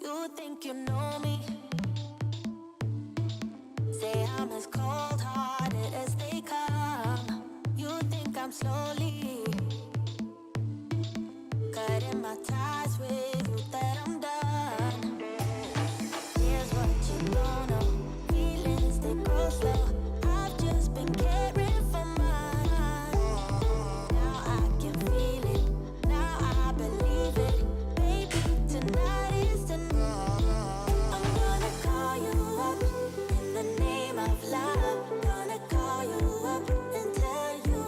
You think you know me? Say I'm as cold-hearted as they come. You think I'm slowly cutting my ties with you, that I'm done. Here's what you don't know. Feelings, they grow slow. I've just been caring for mine. Now I can feel it. Now I believe it. Baby, tonight is the night. I'm gonna call you up in the name of love. Gonna call you up and tell you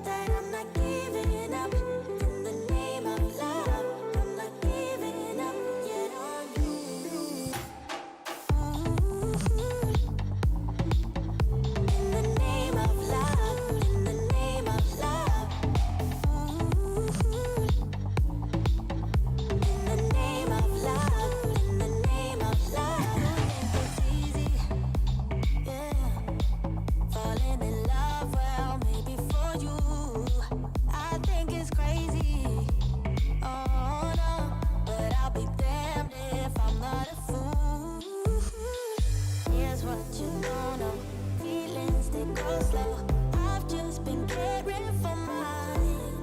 that I'm not giving up. In the name of love, I'm not giving up yet on you. In the name of love, in the name of love. In the name of love, in the name of love. It's easy, yeah. Falling in love, well, maybe for you. I think it's crazy, oh no, but I'll be damned if I'm not a fool. Here's what you don't know. Feelings, they grow slow. I've just been caring for mine.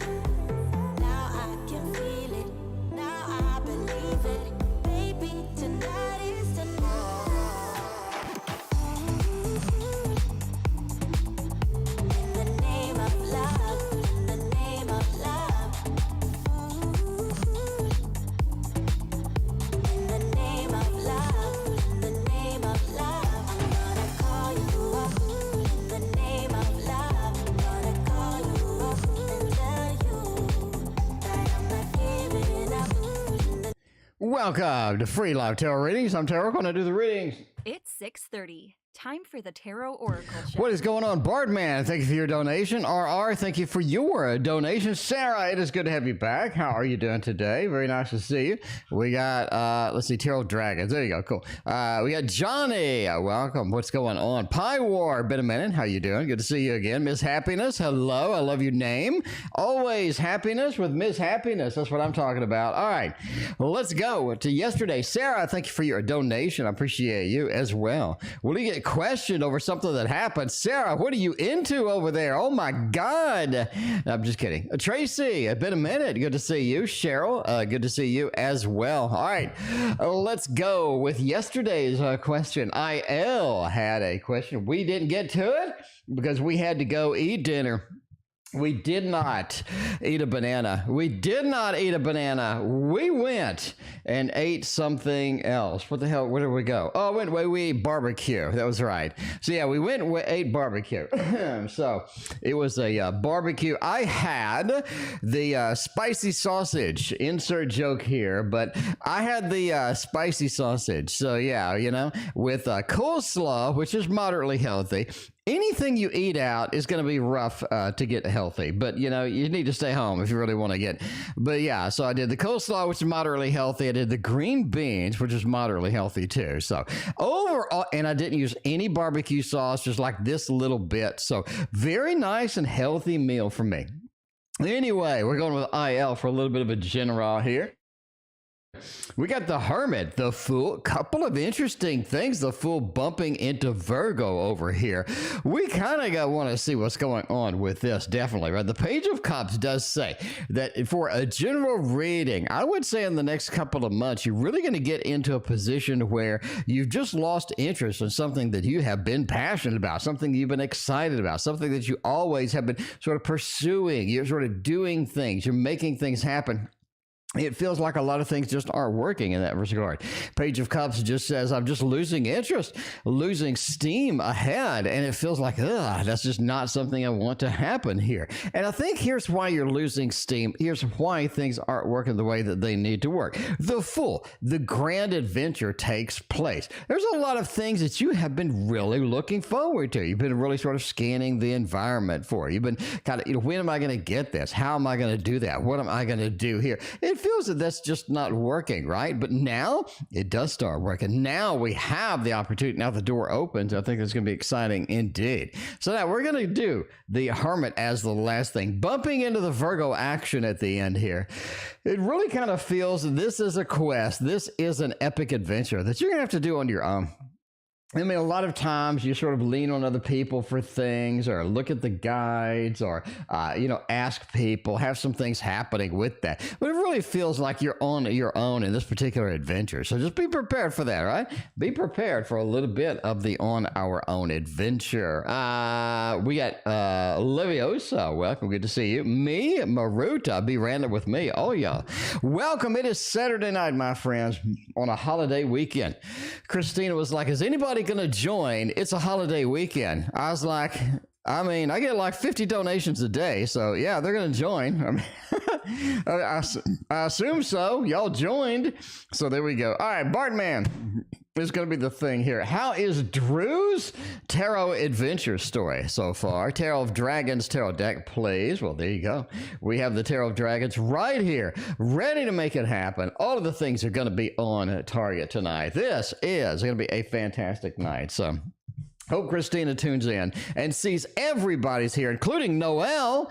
Now I can feel it. Now I believe it. Baby, tonight is the night. In the name of love, in the name of love. In the name of love, in the name of love. I'm gonna call you up in the name of love. Gonna call you up and tell you that I'm not giving up. In the Welcome to Free Live Tarot Readings. I'm Tarot. Going to do the readings. It's 6:30. Time for the Tarot Oracle Show. What is going on, Bardman? Thank you for your donation. RR, thank you for your donation. Sarah, it is good to have you back. How are you doing today? Very nice to see you. We got, let's see, Tarot Dragons. There you go. Cool. We got Johnny. Welcome. What's going on? Pie War. Been a minute. How you doing? Good to see you again. Miss Happiness. Hello. I love your name. Always happiness with Miss Happiness. That's what I'm talking about. All right. Well, let's go to yesterday. Sarah, thank you for your donation. I appreciate you as well. Will you get questioned over something that happened? Sarah, what are you into over there? Oh my God. I'm just kidding. Tracy, it's been a minute. Good to see you. Cheryl, good to see you as well. All right, let's go with yesterday's question. IL had a question. We didn't get to it because we had to go eat dinner. We did not eat a banana. We did not eat a banana. We went and ate something else. What the hell? Where did we go? Oh, we ate barbecue. That was right. So yeah, we went and ate barbecue. So it was a barbecue. I had the spicy sausage. Insert joke here, but I had the spicy sausage. So yeah, you know, with coleslaw, which is moderately healthy. Anything you eat out is going to be rough to get healthy, but you know, you need to stay home if you really want to get. But yeah, so I did the coleslaw, which is moderately healthy. I did the green beans, which is moderately healthy too. So overall, and I didn't use any barbecue sauce, just like this little bit. So very nice and healthy meal for me. Anyway, we're going with IL for a little bit of a general here. We got the Hermit, the Fool, couple of interesting things. The Fool bumping into Virgo over here. We kind of want to see what's going on with this, definitely, right? The Page of Cups does say that for a general reading, I would say in the next couple of months, you're really going to get into a position where you've just lost interest in something that you have been passionate about, something you've been excited about, something that you always have been sort of pursuing. You're sort of doing things. You're making things happen. It feels like a lot of things just aren't working in that regard. Page of Cups just says, I'm just losing interest, losing steam ahead. And it feels like, that's just not something I want to happen here. And I think here's why you're losing steam. Here's why things aren't working the way that they need to work. The Fool, the grand adventure takes place. There's a lot of things that you have been really looking forward to. You've been really sort of scanning the environment for. You've been kind of, when am I going to get this? How am I going to do that? What am I going to do here? It feels that that's just not working, right? But now it does start working. Now we have the opportunity. Now the door opens. I think it's going to be exciting indeed. So now we're going to do the Hermit as the last thing, bumping into the Virgo action at the end here. It really kind of feels this is a quest. This is an epic adventure that you're going to have to do on your own. I mean, a lot of times you sort of lean on other people for things, or look at the guides, or, ask people, have some things happening with that. But it really feels like you're on your own in this particular adventure. So just be prepared for that, right? Be prepared for a little bit of the on our own adventure. We got Leviosa. Welcome. Good to see you. Me, Maruta. Be random with me. Oh, yeah. Welcome. It is Saturday night, my friends, on a holiday weekend. Christina was like, is anybody going to join? It's a holiday weekend. I was like, I mean, I get like 50 donations a day, so yeah, they're going to join. I mean, I assume so. Y'all joined, so there we go. All right, Bartman is going to be the thing here. How is Drew's tarot adventure story so far? Tarot of Dragons tarot deck, please. Well, there you go. We have the Tarot of Dragons right here, ready to make it happen. All of the things are going to be on target tonight. This is going to be a fantastic night. So hope Christina tunes in and sees everybody's here, including Noel.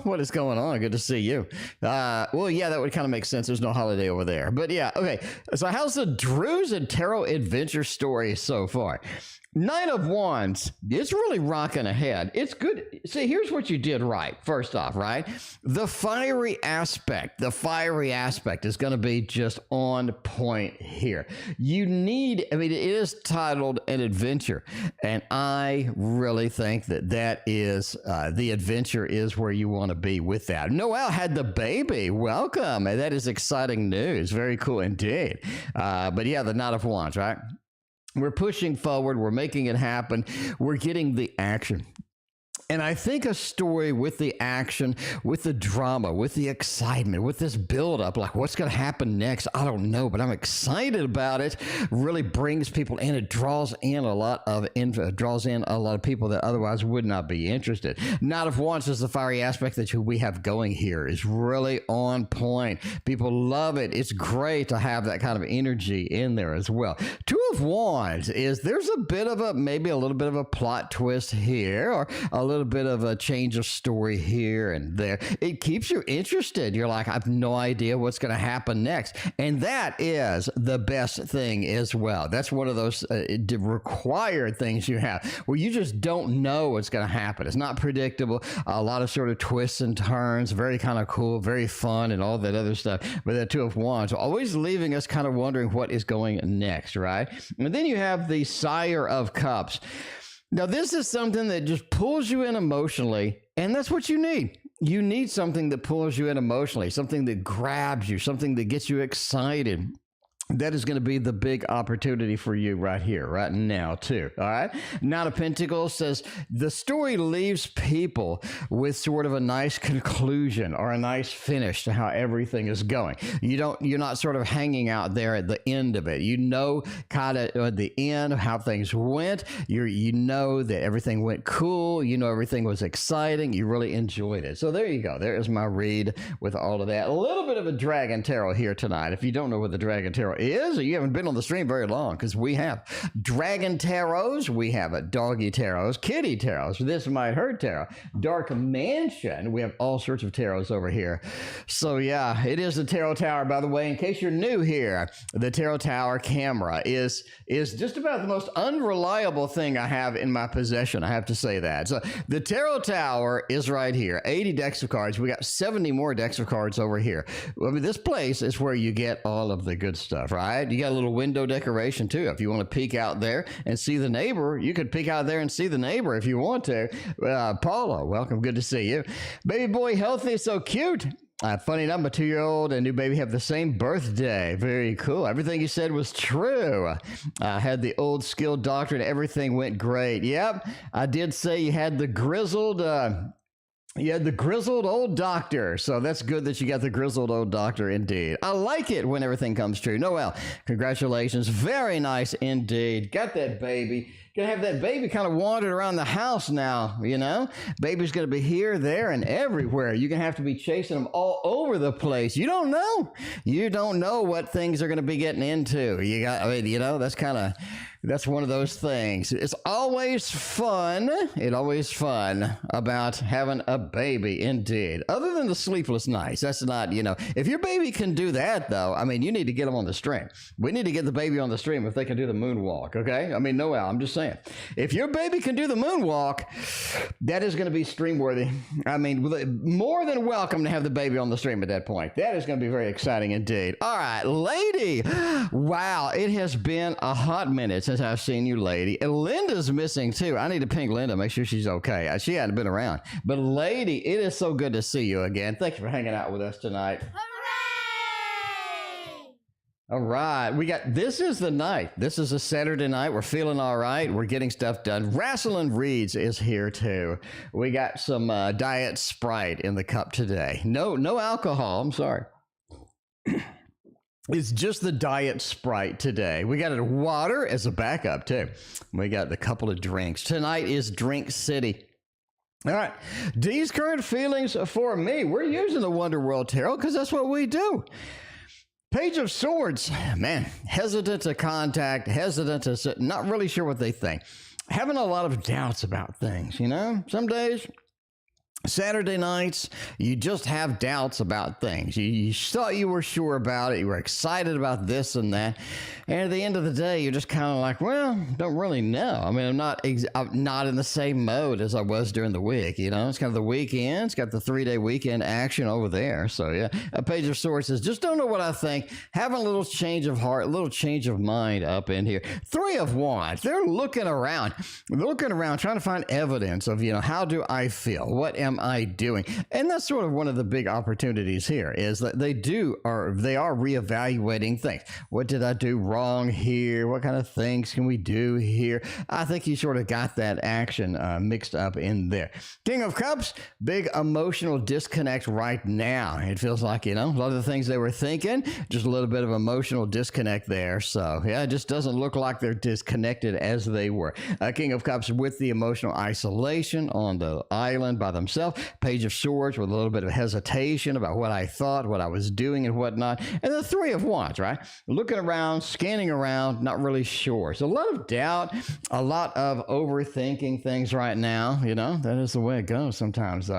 What is going on? Good to see you. Well, yeah, that would kind of make sense. There's no holiday over there. But yeah, okay. So how's the Drews and Tarot adventure story so far? Knight of Wands, it's really rocking ahead. It's good. See, here's what you did right. First off, right? The fiery aspect is going to be just on point here. It is titled an adventure, and I really think that is the adventure is where you want to be with that. Noel had the baby. Welcome. And that is exciting news. Very cool indeed. But yeah, the Knight of Wands, right? We're pushing forward. We're making it happen. We're getting the action. And I think a story with the action, with the drama, with the excitement, with this buildup, like what's going to happen next, I don't know, but I'm excited about it. Really brings people in. It draws in a lot of people that otherwise would not be interested. Knight of Wands is the fiery aspect that we have going here is really on point. People love it. It's great to have that kind of energy in there as well. Two of Wands there's maybe a little bit of a plot twist here, or a little bit of a change of story here and there. It keeps you interested. You're like, I have no idea what's going to happen next. And that is the best thing as well. That's one of those required things you have where you just don't know what's going to happen. It's not predictable. A lot of sort of twists and turns, very kind of cool, very fun, and all that other stuff. But the Two of Wands, always leaving us kind of wondering what is going next, right? And then you have the Sire of Cups. Now, this is something that just pulls you in emotionally, and that's what you need. You need something that pulls you in emotionally, something that grabs you, something that gets you excited. That is going to be the big opportunity for you right here, right now, too. All right. Knight of Pentacles says the story leaves people with sort of a nice conclusion or a nice finish to how everything is going. You're not sort of hanging out there at the end of it. You know, kind of at the end of how things went. You know that everything went cool. You know, everything was exciting. You really enjoyed it. So there you go. There is my read with all of that. A little bit of a Dragon Tarot here tonight. If you don't know what the Dragon Tarot is, or you haven't been on the stream very long, because we have Dragon Tarots, we have a Doggy Tarots, Kitty Tarots, This Might Hurt Tarot, Dark Mansion. We have all sorts of tarots over here. So yeah, it is the Tarot Tower, by the way. In case you're new here, the Tarot Tower camera is just about the most unreliable thing I have in my possession. I have to say that. So the Tarot Tower is right here. 80 decks of cards. We got 70 more decks of cards over here. I mean, this place is where you get all of the good stuff, right? You got a little window decoration too. If you want to peek out there and see the neighbor, you could peek out there and see the neighbor if you want to. Paula, welcome. Good to see you. Baby boy, healthy, so cute. Funny number, 2-year-old and new baby have the same birthday. Very cool. Everything you said was true. I had the old skilled doctor and everything went great. Yep, I did say you had the grizzled... You had the grizzled old doctor, so that's good that you got the grizzled old doctor indeed. I like it when everything comes true. Noel, congratulations. Very nice indeed. Got that baby. You're going to have that baby kind of wandering around the house now, you know? Baby's going to be here, there, and everywhere. You're going to have to be chasing them all over the place. You don't know. You don't know what things are going to be getting into. You got, I mean, you know, that's one of those things. It's always fun. It's always fun about having a baby, indeed. Other than the sleepless nights. That's not, you know, if your baby can do that, though, I mean, you need to get them on the stream. We need to get the baby on the stream if they can do the moonwalk, okay? I mean, Noel, I'm just saying. If your baby can do the moonwalk, that is going to be stream worthy. I mean, more than welcome to have the baby on the stream at that point. That is going to be very exciting indeed. All right, lady. Wow, it has been a hot minute since I've seen you, lady. And Linda's missing too. I need to ping Linda, make sure she's okay. She hadn't been around. But lady, it is so good to see you again. Thank you for hanging out with us tonight. Hooray! All right, this is the night. This is a Saturday night. We're feeling all right. We're getting stuff done. Rasselin Reeds is here too. We got some Diet Sprite in the cup today. No alcohol. I'm sorry. It's just the Diet Sprite today. We got water as a backup too. We got a couple of drinks. Tonight is Drink City. All right, D's current feelings for me. We're using the Wonder World Tarot because that's what we do. Page of Swords, man, hesitant to contact, hesitant to, not really sure what they think. Having a lot of doubts about things, you know? Some days, Saturday nights, you just have doubts about things. You thought you were sure about it. You were excited about this and that. And at the end of the day, you're just kind of like, well, don't really know. I mean, I'm not in the same mode as I was during the week. You know, it's kind of the weekend. It's got the 3-day weekend action over there. So, yeah, a Page of Swords says, just don't know what I think. Having a little change of heart, a little change of mind up in here. 3 of Wands. They're looking around, trying to find evidence of, you know, how do I feel? What am I doing? And that's sort of one of the big opportunities here is that they are reevaluating things. What did I do wrong here? What kind of things can we do here? I think you sort of got that action mixed up in there. King of Cups, big emotional disconnect right now. It feels like, you know, a lot of the things they were thinking, just a little bit of emotional disconnect there. So yeah, it just doesn't look like they're disconnected as they were. King of Cups with the emotional isolation on the island by themselves. Page of Swords with a little bit of hesitation about what I thought, what I was doing and whatnot. And the 3 of Wands, right? Looking around, scanning around, not really sure. So a lot of doubt, a lot of overthinking things right now. You know, that is the way it goes sometimes.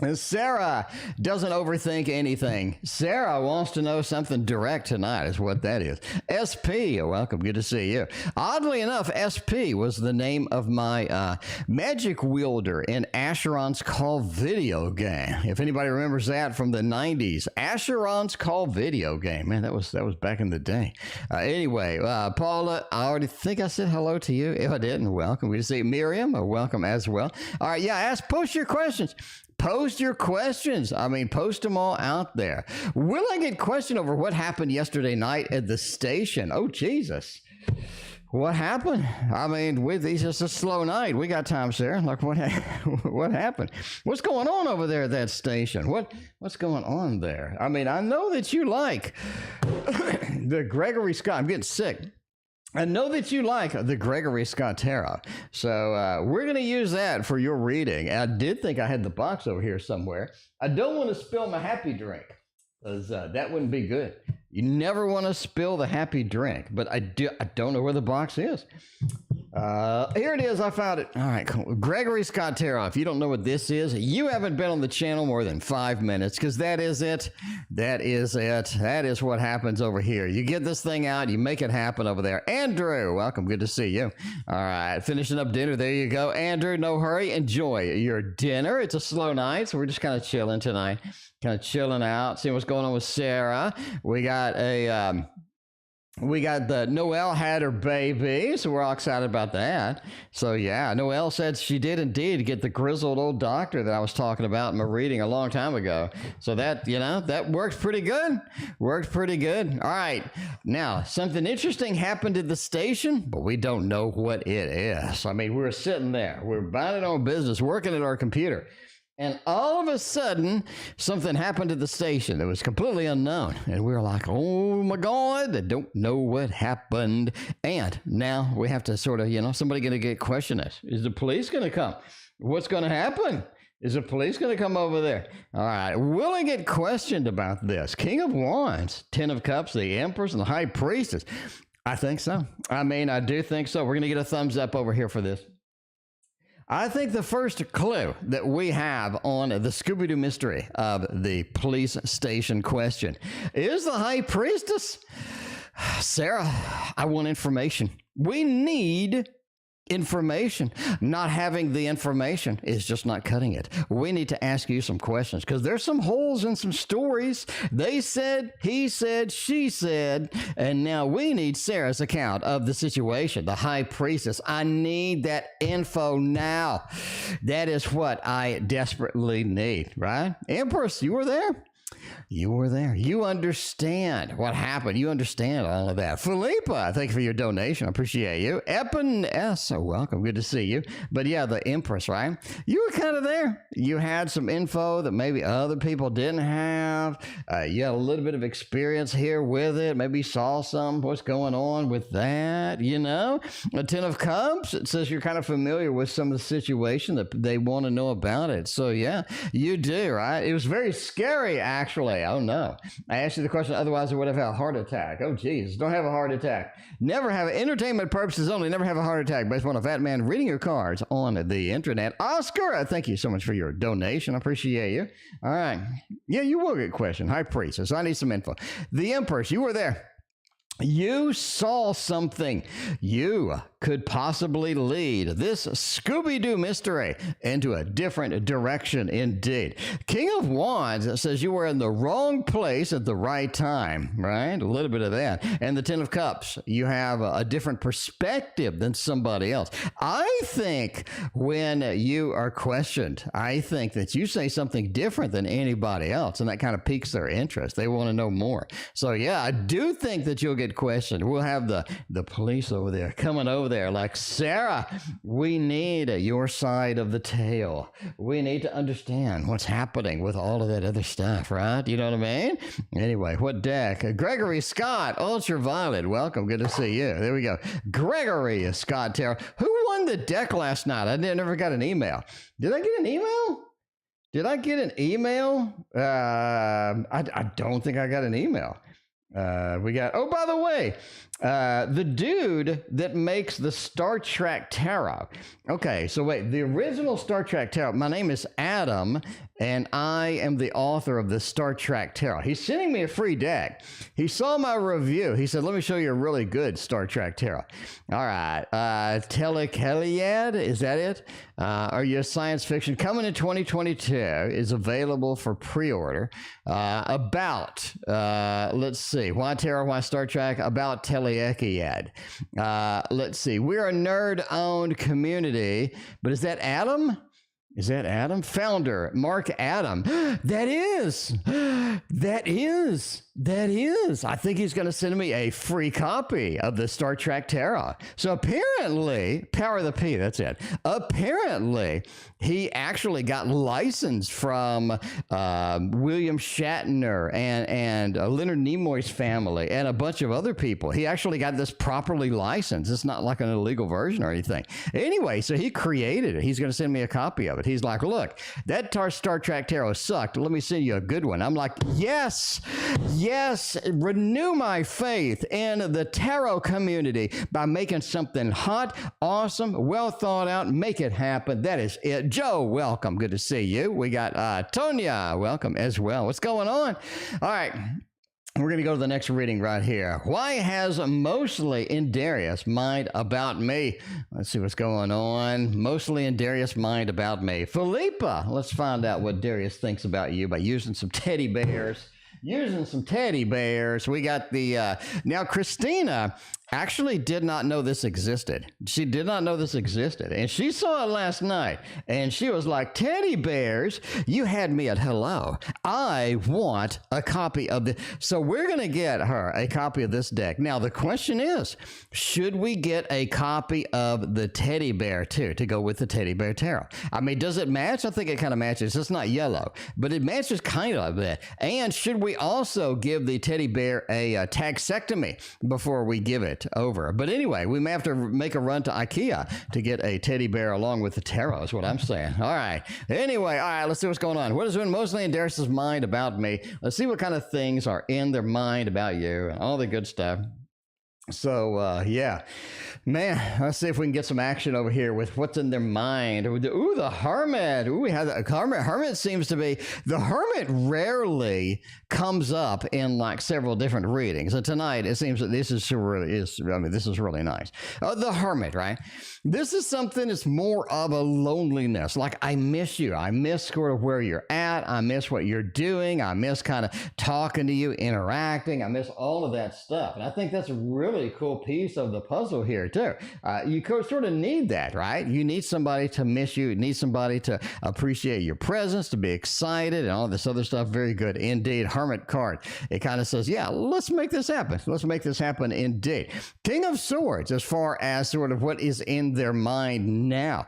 And Sarah doesn't overthink anything. Sarah wants to know something direct tonight is what that is. SP, welcome. Good to see you. Oddly enough, SP was the name of my magic wielder in Asheron's Call video game. If anybody remembers that from the 90s. Asheron's Call video game. Man, that was back in the day. Anyway, Paula, I already think I said hello to you. If I didn't, welcome. Good to see you. Miriam, welcome as well. All right, yeah, post your questions. Post your questions. I mean, post them all out there. Will I get questioned over what happened yesterday night at the station? Oh, Jesus. What happened? I mean, it's just a slow night. We got time, Sarah. Like, what happened? What's going on over there at that station? What's going on there? I mean, I know that you like the Gregory Scott. I'm getting sick. I know that you like the Gregory Scott Tarot, so we're going to use that for your reading. I did think I had the box over here somewhere. I don't want to spill my happy drink, because that wouldn't be good. You never want to spill the happy drink, but I don't know where the box is. Here it is. I found it. All right, cool. Gregory Scott Tarot. If you don't know what this is, you haven't been on the channel more than 5 minutes, because that is it. That is it. That is what happens over here. You get this thing out, you make it happen over there. Andrew, welcome. Good to see you. All right, finishing up dinner. There you go. Andrew, no hurry. Enjoy your dinner. It's a slow night, so we're just kind of chilling tonight. Kind of chilling out, seeing what's going on with Sarah. We got the Noelle had her baby, so we're all excited about that. So yeah, Noelle said she did indeed get the grizzled old doctor that I was talking about in my reading a long time ago. So that, you know, that worked pretty good. Worked pretty good. All right, now something interesting happened at the station, but we don't know what it is. I mean, we were sitting there, we're minding our own business, working at our computer. And all of a sudden, something happened at the station that was completely unknown. And we were like, oh my God, I don't know what happened. And now we have to sort of, somebody going to get question us. Is the police going to come? What's going to happen? Is the police going to come over there? All right. Will I get questioned about this? King of Wands, Ten of Cups, the Empress, and the High Priestess. I think so. I do think so. We're going to get a thumbs up over here for this. I think the first clue that we have on the Scooby-Doo mystery of the police station question is the High Priestess. Sarah, I want information. We need information. Not having the information is just not cutting it. We need to ask you some questions because there's some holes in some stories. They said, he said, she said, and now we need Sarah's account of the situation. The High Priestess. I need that info now. That is what I desperately need, right? Empress, you were there? You were there. You understand what happened. You understand all of that. Filipa, thank you for your donation. I appreciate you. Eppin S, welcome. Good to see you. But yeah, the Empress, right? You were kind of there. You had some info that maybe other people didn't have. You had a little bit of experience here with it. Maybe saw some. What's going on with that? A Ten of Cups. It says you're kind of familiar with some of the situation that they want to know about it. So yeah, you do, right? It was very scary, actually. Oh no. I asked you the question, otherwise I would have had a heart attack. Oh geez, don't have a heart attack. Never have entertainment purposes only, never have a heart attack based on a fat man reading your cards on the internet. Oscar, thank you so much for your donation. I appreciate you. All right. Yeah, you will get a question. High Priestess. I need some info. The Empress, you were there. You saw something. You could possibly lead this Scooby-Doo mystery into a different direction indeed. King of Wands says you were in the wrong place at the right time, right? A little bit of that. And the Ten of Cups, you have a different perspective than somebody else. I think when you are questioned, I think that you say something different than anybody else, and that kind of piques their interest. They want to know more. So yeah, I do think that you'll get questioned. We'll have the police over there coming over there like, Sarah, we need your side of the tale. We need to understand what's happening with all of that other stuff, right? You know what I mean? Anyway, what deck? Gregory Scott, Ultraviolet. Welcome. Good to see you. There we go. Gregory Scott Tarot. Who won the deck last night? I never got an email. Did I get an email? Did I get an email? I don't think I got an email. We got, oh, by the way, the dude that makes the Star Trek Tarot. Okay, so wait, the original Star Trek Tarot, my name is Adam, and I am the author of the Star Trek Tarot. He's sending me a free deck. He saw my review. He said, let me show you a really good Star Trek Tarot. All right, Telekeliad, is that it? Are you a science fiction? Coming in 2022, is available for pre-order. Let's see, why Tarot, why Star Trek? About Telekeliad. Let's see, we're a nerd-owned community, but is that Adam? Is that Adam? Founder, Mark Adam. That is. I think he's going to send me a free copy of the Star Trek Tarot. So apparently, Power of the P, that's it. Apparently, he actually got licensed from William Shatner and Leonard Nimoy's family and a bunch of other people. He actually got this properly licensed. It's not like an illegal version or anything. Anyway, so he created it. He's going to send me a copy of it. He's like, look, that Star Trek Tarot sucked. Let me send you a good one. I'm like, yes, renew my faith in the tarot community by making something hot, awesome, well thought out, make it happen. That is it. Joe, welcome. Good to see you. We got Tonya, welcome as well. What's going on? All right. We're going to go to the next reading right here. Why has mostly in Darius mind about me? Let's see what's going on. Mostly in Darius mind about me. Filipa, let's find out what Darius thinks about you by using some teddy bears. We got the now Christina actually did not know this existed. She did not know this existed. And she saw it last night. And she was like, teddy bears, you had me at hello. I want a copy of this. So we're going to get her a copy of this deck. Now, the question is, should we get a copy of the teddy bear too, to go with the teddy bear tarot? I mean, does it match? I think it kind of matches. It's not yellow, but it matches kind of a bit. And should we also give the teddy bear a taxectomy before we give it over? But anyway, we may have to make a run to IKEA to get a teddy bear along with the tarot, is what I'm saying. All right. Anyway, all right, let's see what's going on. What is doing mostly in Darius's mind about me? Let's see what kind of things are in their mind about you and all the good stuff. So, yeah, man, let's see if we can get some action over here with what's in their mind. Ooh, the Hermit. Ooh, we have the Hermit. Hermit seems to be, the Hermit rarely comes up in like several different readings. And tonight, it seems that this is this is really nice. The Hermit, right? This is something that's more of a loneliness. Like, I miss you. I miss sort of where you're at. I miss what you're doing. I miss kind of talking to you, interacting. I miss all of that stuff. And I think that's a really cool piece of the puzzle here too. You sort of need that, right? You need somebody to miss you. You need somebody to appreciate your presence, to be excited, and all this other stuff. Very good indeed. Hermit card. It kind of says, yeah, let's make this happen. Let's make this happen indeed. King of Swords, as far as sort of what is in their mind now.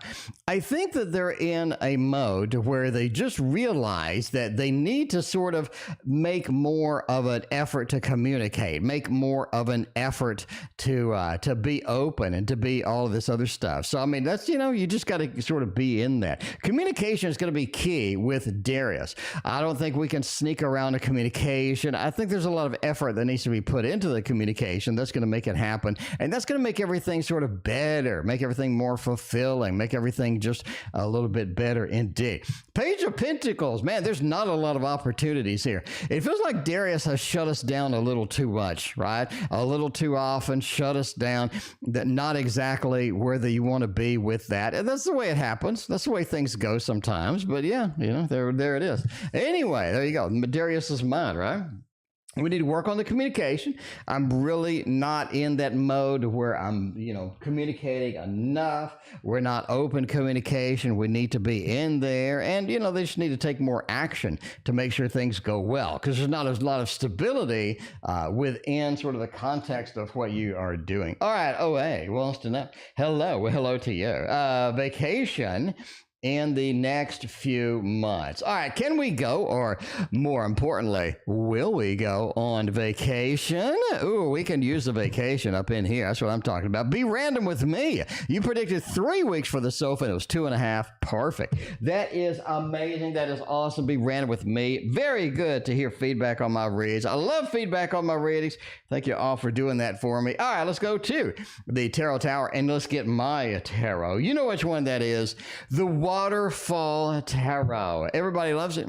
I think that they're in a mode where they just realize that they need to sort of make more of an effort to communicate, make more of an effort to be open and to be all of this other stuff. So, I mean, that's, you just got to sort of be in that. Communication is going to be key with Darius. I don't think we can sneak around a communication. I think there's a lot of effort that needs to be put into the communication. That's going to make it happen. And that's going to make everything sort of better, make everything more fulfilling, make everything just a little bit better indeed. Page of Pentacles. Man, there's not a lot of opportunities here. It feels like Darius has shut us down a little too much, right? A little too often, shut us down. That not exactly where you want to be with that. And that's the way it happens. That's the way things go sometimes. But yeah, there it is. Anyway, there you go. Darius's mind, right? We need to work on the communication. I'm really not in that mode where I'm, communicating enough. We're not open communication. We need to be in there. And, they just need to take more action to make sure things go well, because there's not a lot of stability within sort of the context of what you are doing. All right. OA wants to know. Hello. Well, hello to you. Vacation in the next few months. All right, can we go, or more importantly, will we go on vacation? Ooh, we can use the vacation up in here. That's what I'm talking about. Be random with me. You predicted 3 weeks for the sofa, and it was 2.5. Perfect. That is amazing. That is awesome. Be random with me. Very good to hear feedback on my reads. I love feedback on my readings. Thank you all for doing that for me. All right, let's go to the Tarot Tower, and let's get my tarot. You know which one that is. The Waterfall Tarot. Everybody loves it.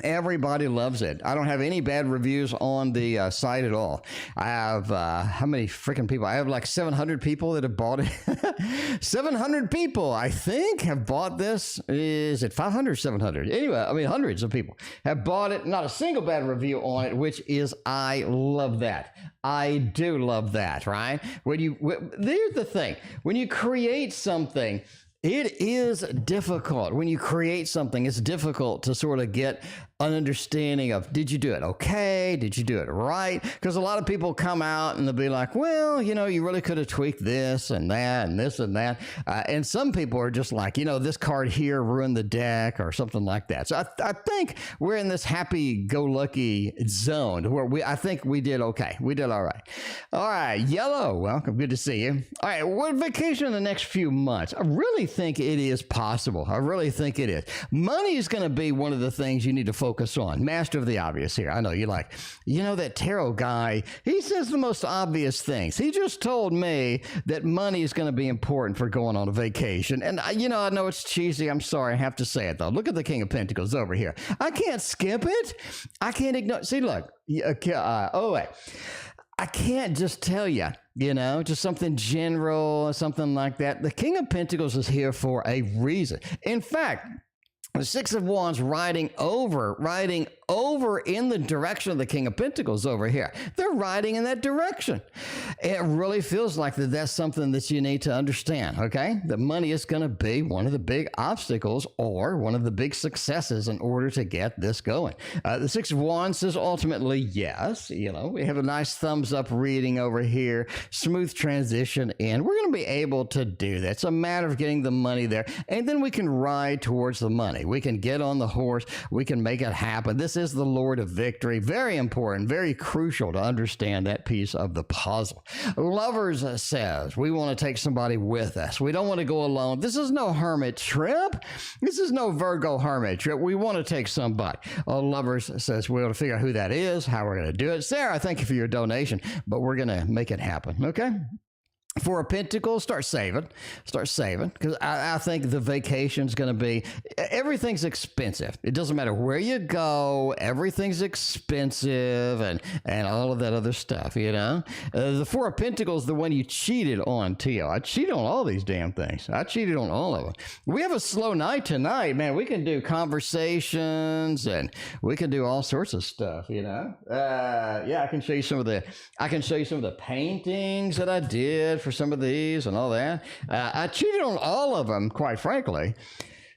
Everybody loves it. I don't have any bad reviews on the site at all. I have, how many freaking people? I have like 700 people that have bought it. 700 people, I think, have bought this. Is it 500 or 700? Anyway, I mean, hundreds of people have bought it. Not a single bad review on it, which is, I love that. I do love that, right? Here's the thing. When you create something, it is difficult. When you create something, it's difficult to sort of get an understanding of, did you do it okay? Did you do it right? Because a lot of people come out and they'll be like, well, you really could have tweaked this and that and this and that. And some people are just like, this card here ruined the deck or something like that. So I think we're in this happy-go-lucky zone where I think we did okay. We did all right. All right, Yellow, welcome. Good to see you. All right, what vacation in the next few months? I really think it is possible. I really think it is. Money is going to be one of the things you need to focus on. Master of the obvious here. I know you're like, that tarot guy, he says the most obvious things. He just told me that money is going to be important for going on a vacation. And, I know it's cheesy. I'm sorry. I have to say it, though. Look at the King of Pentacles over here. I can't skip it. I can't ignore. See, look. Wait. I can't just tell you, just something general, something like that. The King of Pentacles is here for a reason. In fact, the Six of Wands riding over over in the direction of the King of Pentacles over here. They're riding in that direction. It really feels like that's something that you need to understand, okay? That money is going to be one of the big obstacles or one of the big successes in order to get this going. The Six of Wands says ultimately yes. We have a nice thumbs up reading over here. Smooth transition in. We're going to be able to do that. It's a matter of getting the money there, and then we can ride towards the money. We can get on the horse. We can make it happen. This is the Lord of Victory. Very important, very crucial to understand that piece of the puzzle. Lovers says we want to take somebody with us. We don't want to go alone. This is no hermit trip. This is no Virgo hermit trip. We want to take somebody. Lovers says we want to figure out who that is, how we're going to do it. Sarah, thank you for your donation, but we're going to make it happen, okay? Four of Pentacles, start saving, because I think the vacation's going to be, everything's expensive. It doesn't matter where you go, everything's expensive and all of that other stuff, The Four of Pentacles, the one you cheated on, Tio. I cheated on all these damn things. I cheated on all of them. We have a slow night tonight, man. We can do conversations and we can do all sorts of stuff, Yeah, I can show you some of the paintings that I did for some of these and all that. I cheated on all of them, quite frankly.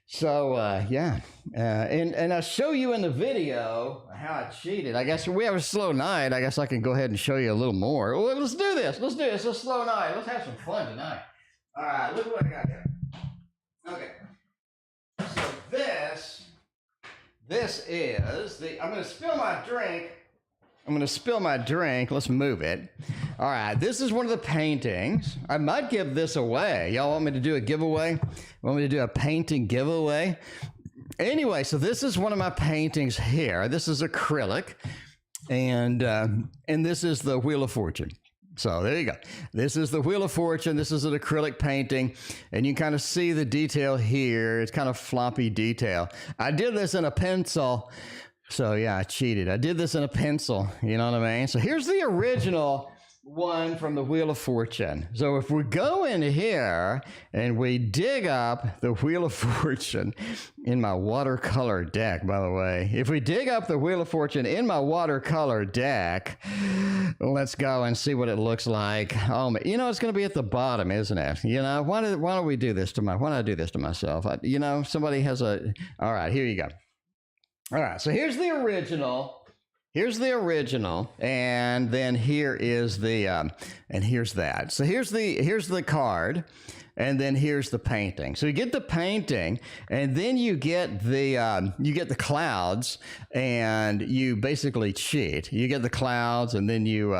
So, yeah. And I'll show you in the video how I cheated. I guess we have a slow night. I guess I can go ahead and show you a little more. Well, let's do this. It's a slow night. Let's have some fun tonight. All right, look what I got here. Okay. So this is I'm going to spill my drink. Let's move it. All right, this is one of the paintings. I might give this away. Y'all want me to do a giveaway? Want me to do a painting giveaway? Anyway, so this is one of my paintings here. This is acrylic, and this is the Wheel of Fortune. So there you go. This is the Wheel of Fortune. This is an acrylic painting, and you kind of see the detail here. It's kind of floppy detail. I did this in a pencil. So yeah, I cheated. I did this in a pencil, you know what I mean? So here's the original one from the Wheel of Fortune. So if we go in here and we dig up the Wheel of Fortune in my watercolor deck, by the way, if we dig up the Wheel of Fortune in my watercolor deck, let's go and see what it looks like. Oh, it's going to be at the bottom, isn't it? Why don't we do this to why don't I do this to myself? Somebody has all right, here you go. All right, so here's the original. And then here is the and here's that. So here's the card, and then here's the painting. So you get the painting, and then you get the clouds, and you basically cheat. You get the clouds, and then you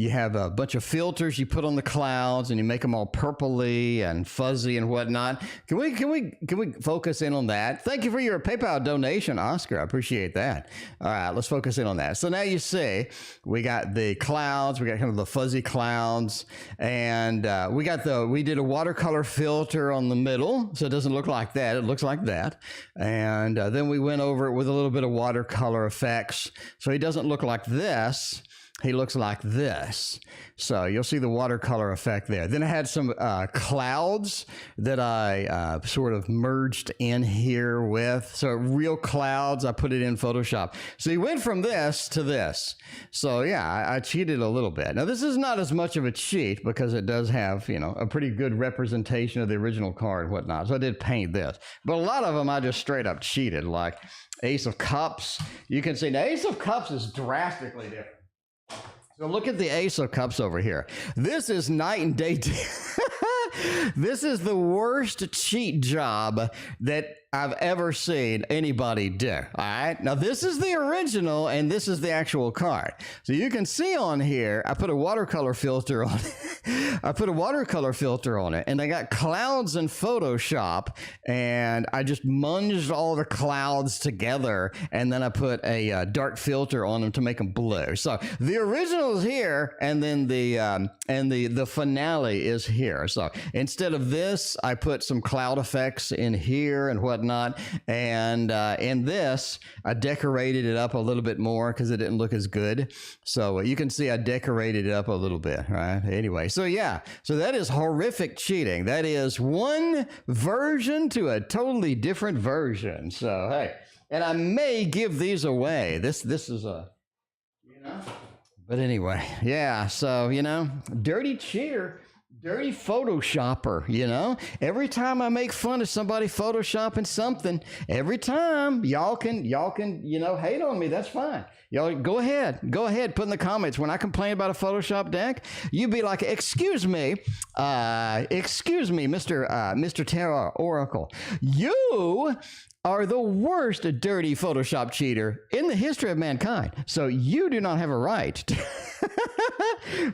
have a bunch of filters you put on the clouds, and you make them all purpley and fuzzy and whatnot. Can we focus in on that? Thank you for your PayPal donation, Oscar. I appreciate that. All right, let's focus in on that. So now you see we got the clouds, we got kind of the fuzzy clouds, and we did a watercolor filter on the middle, so it doesn't look like that. It looks like that. And then we went over it with a little bit of watercolor effects, so he doesn't look like this. He looks like this. So you'll see the watercolor effect there. Then I had some clouds that I sort of merged in here with. So real clouds, I put it in Photoshop. So you went from this to this. So yeah, I cheated a little bit. Now this is not as much of a cheat because it does have, a pretty good representation of the original card and whatnot. So I did paint this. But a lot of them I just straight up cheated, like Ace of Cups. You can see now Ace of Cups is drastically different. So look at the Ace of Cups over here. This is night and day. This is the worst cheat job that I've ever seen anybody do. All right. Now this is the original and this is the actual card. So you can see on here, I put a watercolor filter on it. And I got clouds in Photoshop and I just munged all the clouds together. And then I put a dark filter on them to make them blue. So the original is here and then the finale is here. So instead of this, I put some cloud effects in here and whatnot. And in this, I decorated it up a little bit more because it didn't look as good. So you can see I decorated it up a little bit, right? Anyway, so yeah, so that is horrific cheating. That is one version to a totally different version. So hey, and I may give these away. This is a, you know. But anyway, yeah. So dirty cheater. Dirty Photoshopper, Every time I make fun of somebody photoshopping something, every time y'all can, hate on me. That's fine. Y'all go ahead, put in the comments. When I complain about a Photoshop deck, you be like, excuse me, Mr. Tarot Oracle. You are the worst dirty Photoshop cheater in the history of mankind. So you do not have a right.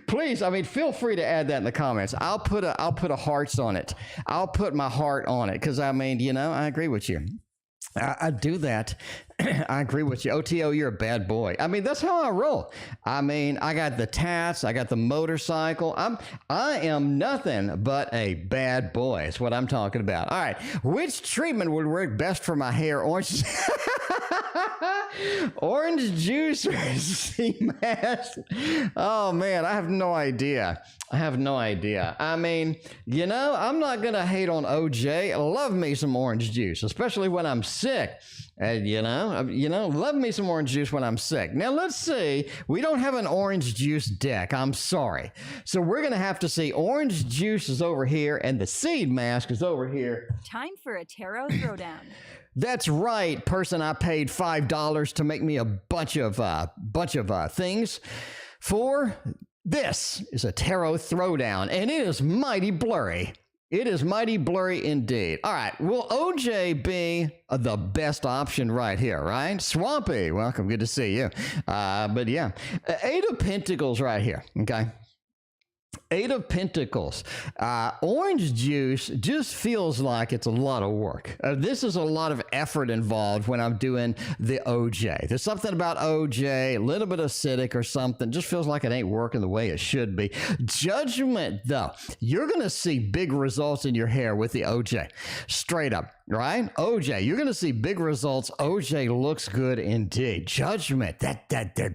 Please, feel free to add that in the comments. I'll put a hearts on it. I'll put my heart on it because I agree with you. I do that. I agree with you. OTO, you're a bad boy. That's how I roll. I got the tats. I got the motorcycle. I am nothing but a bad boy. That's what I'm talking about. All right. Which treatment would work best for my hair? Orange, orange juice or sea mask? Oh, man. I have no idea. I'm not going to hate on OJ. I love me some orange juice, especially when I'm sick. And, love me some orange juice when I'm sick. Now, let's see. We don't have an orange juice deck. I'm sorry. So we're going to have to see orange juice is over here and the seed mask is over here. Time for a tarot throwdown. That's right, person I paid $5 to make me a bunch of things for. This is a tarot throwdown, and it is mighty blurry. It is mighty blurry indeed. All right, will OJ be the best option right here, right? Swampy, welcome, good to see you. But yeah, Eight of Pentacles right here, okay? Eight of Pentacles. Orange juice just feels like it's a lot of work. This is a lot of effort involved when I'm doing the OJ. There's something about OJ, a little bit acidic or something. Just feels like it ain't working the way it should be. Judgment, though. You're going to see big results in your hair with the OJ. Straight up. Right? OJ, you're going to see big results. OJ looks good indeed. Judgment, that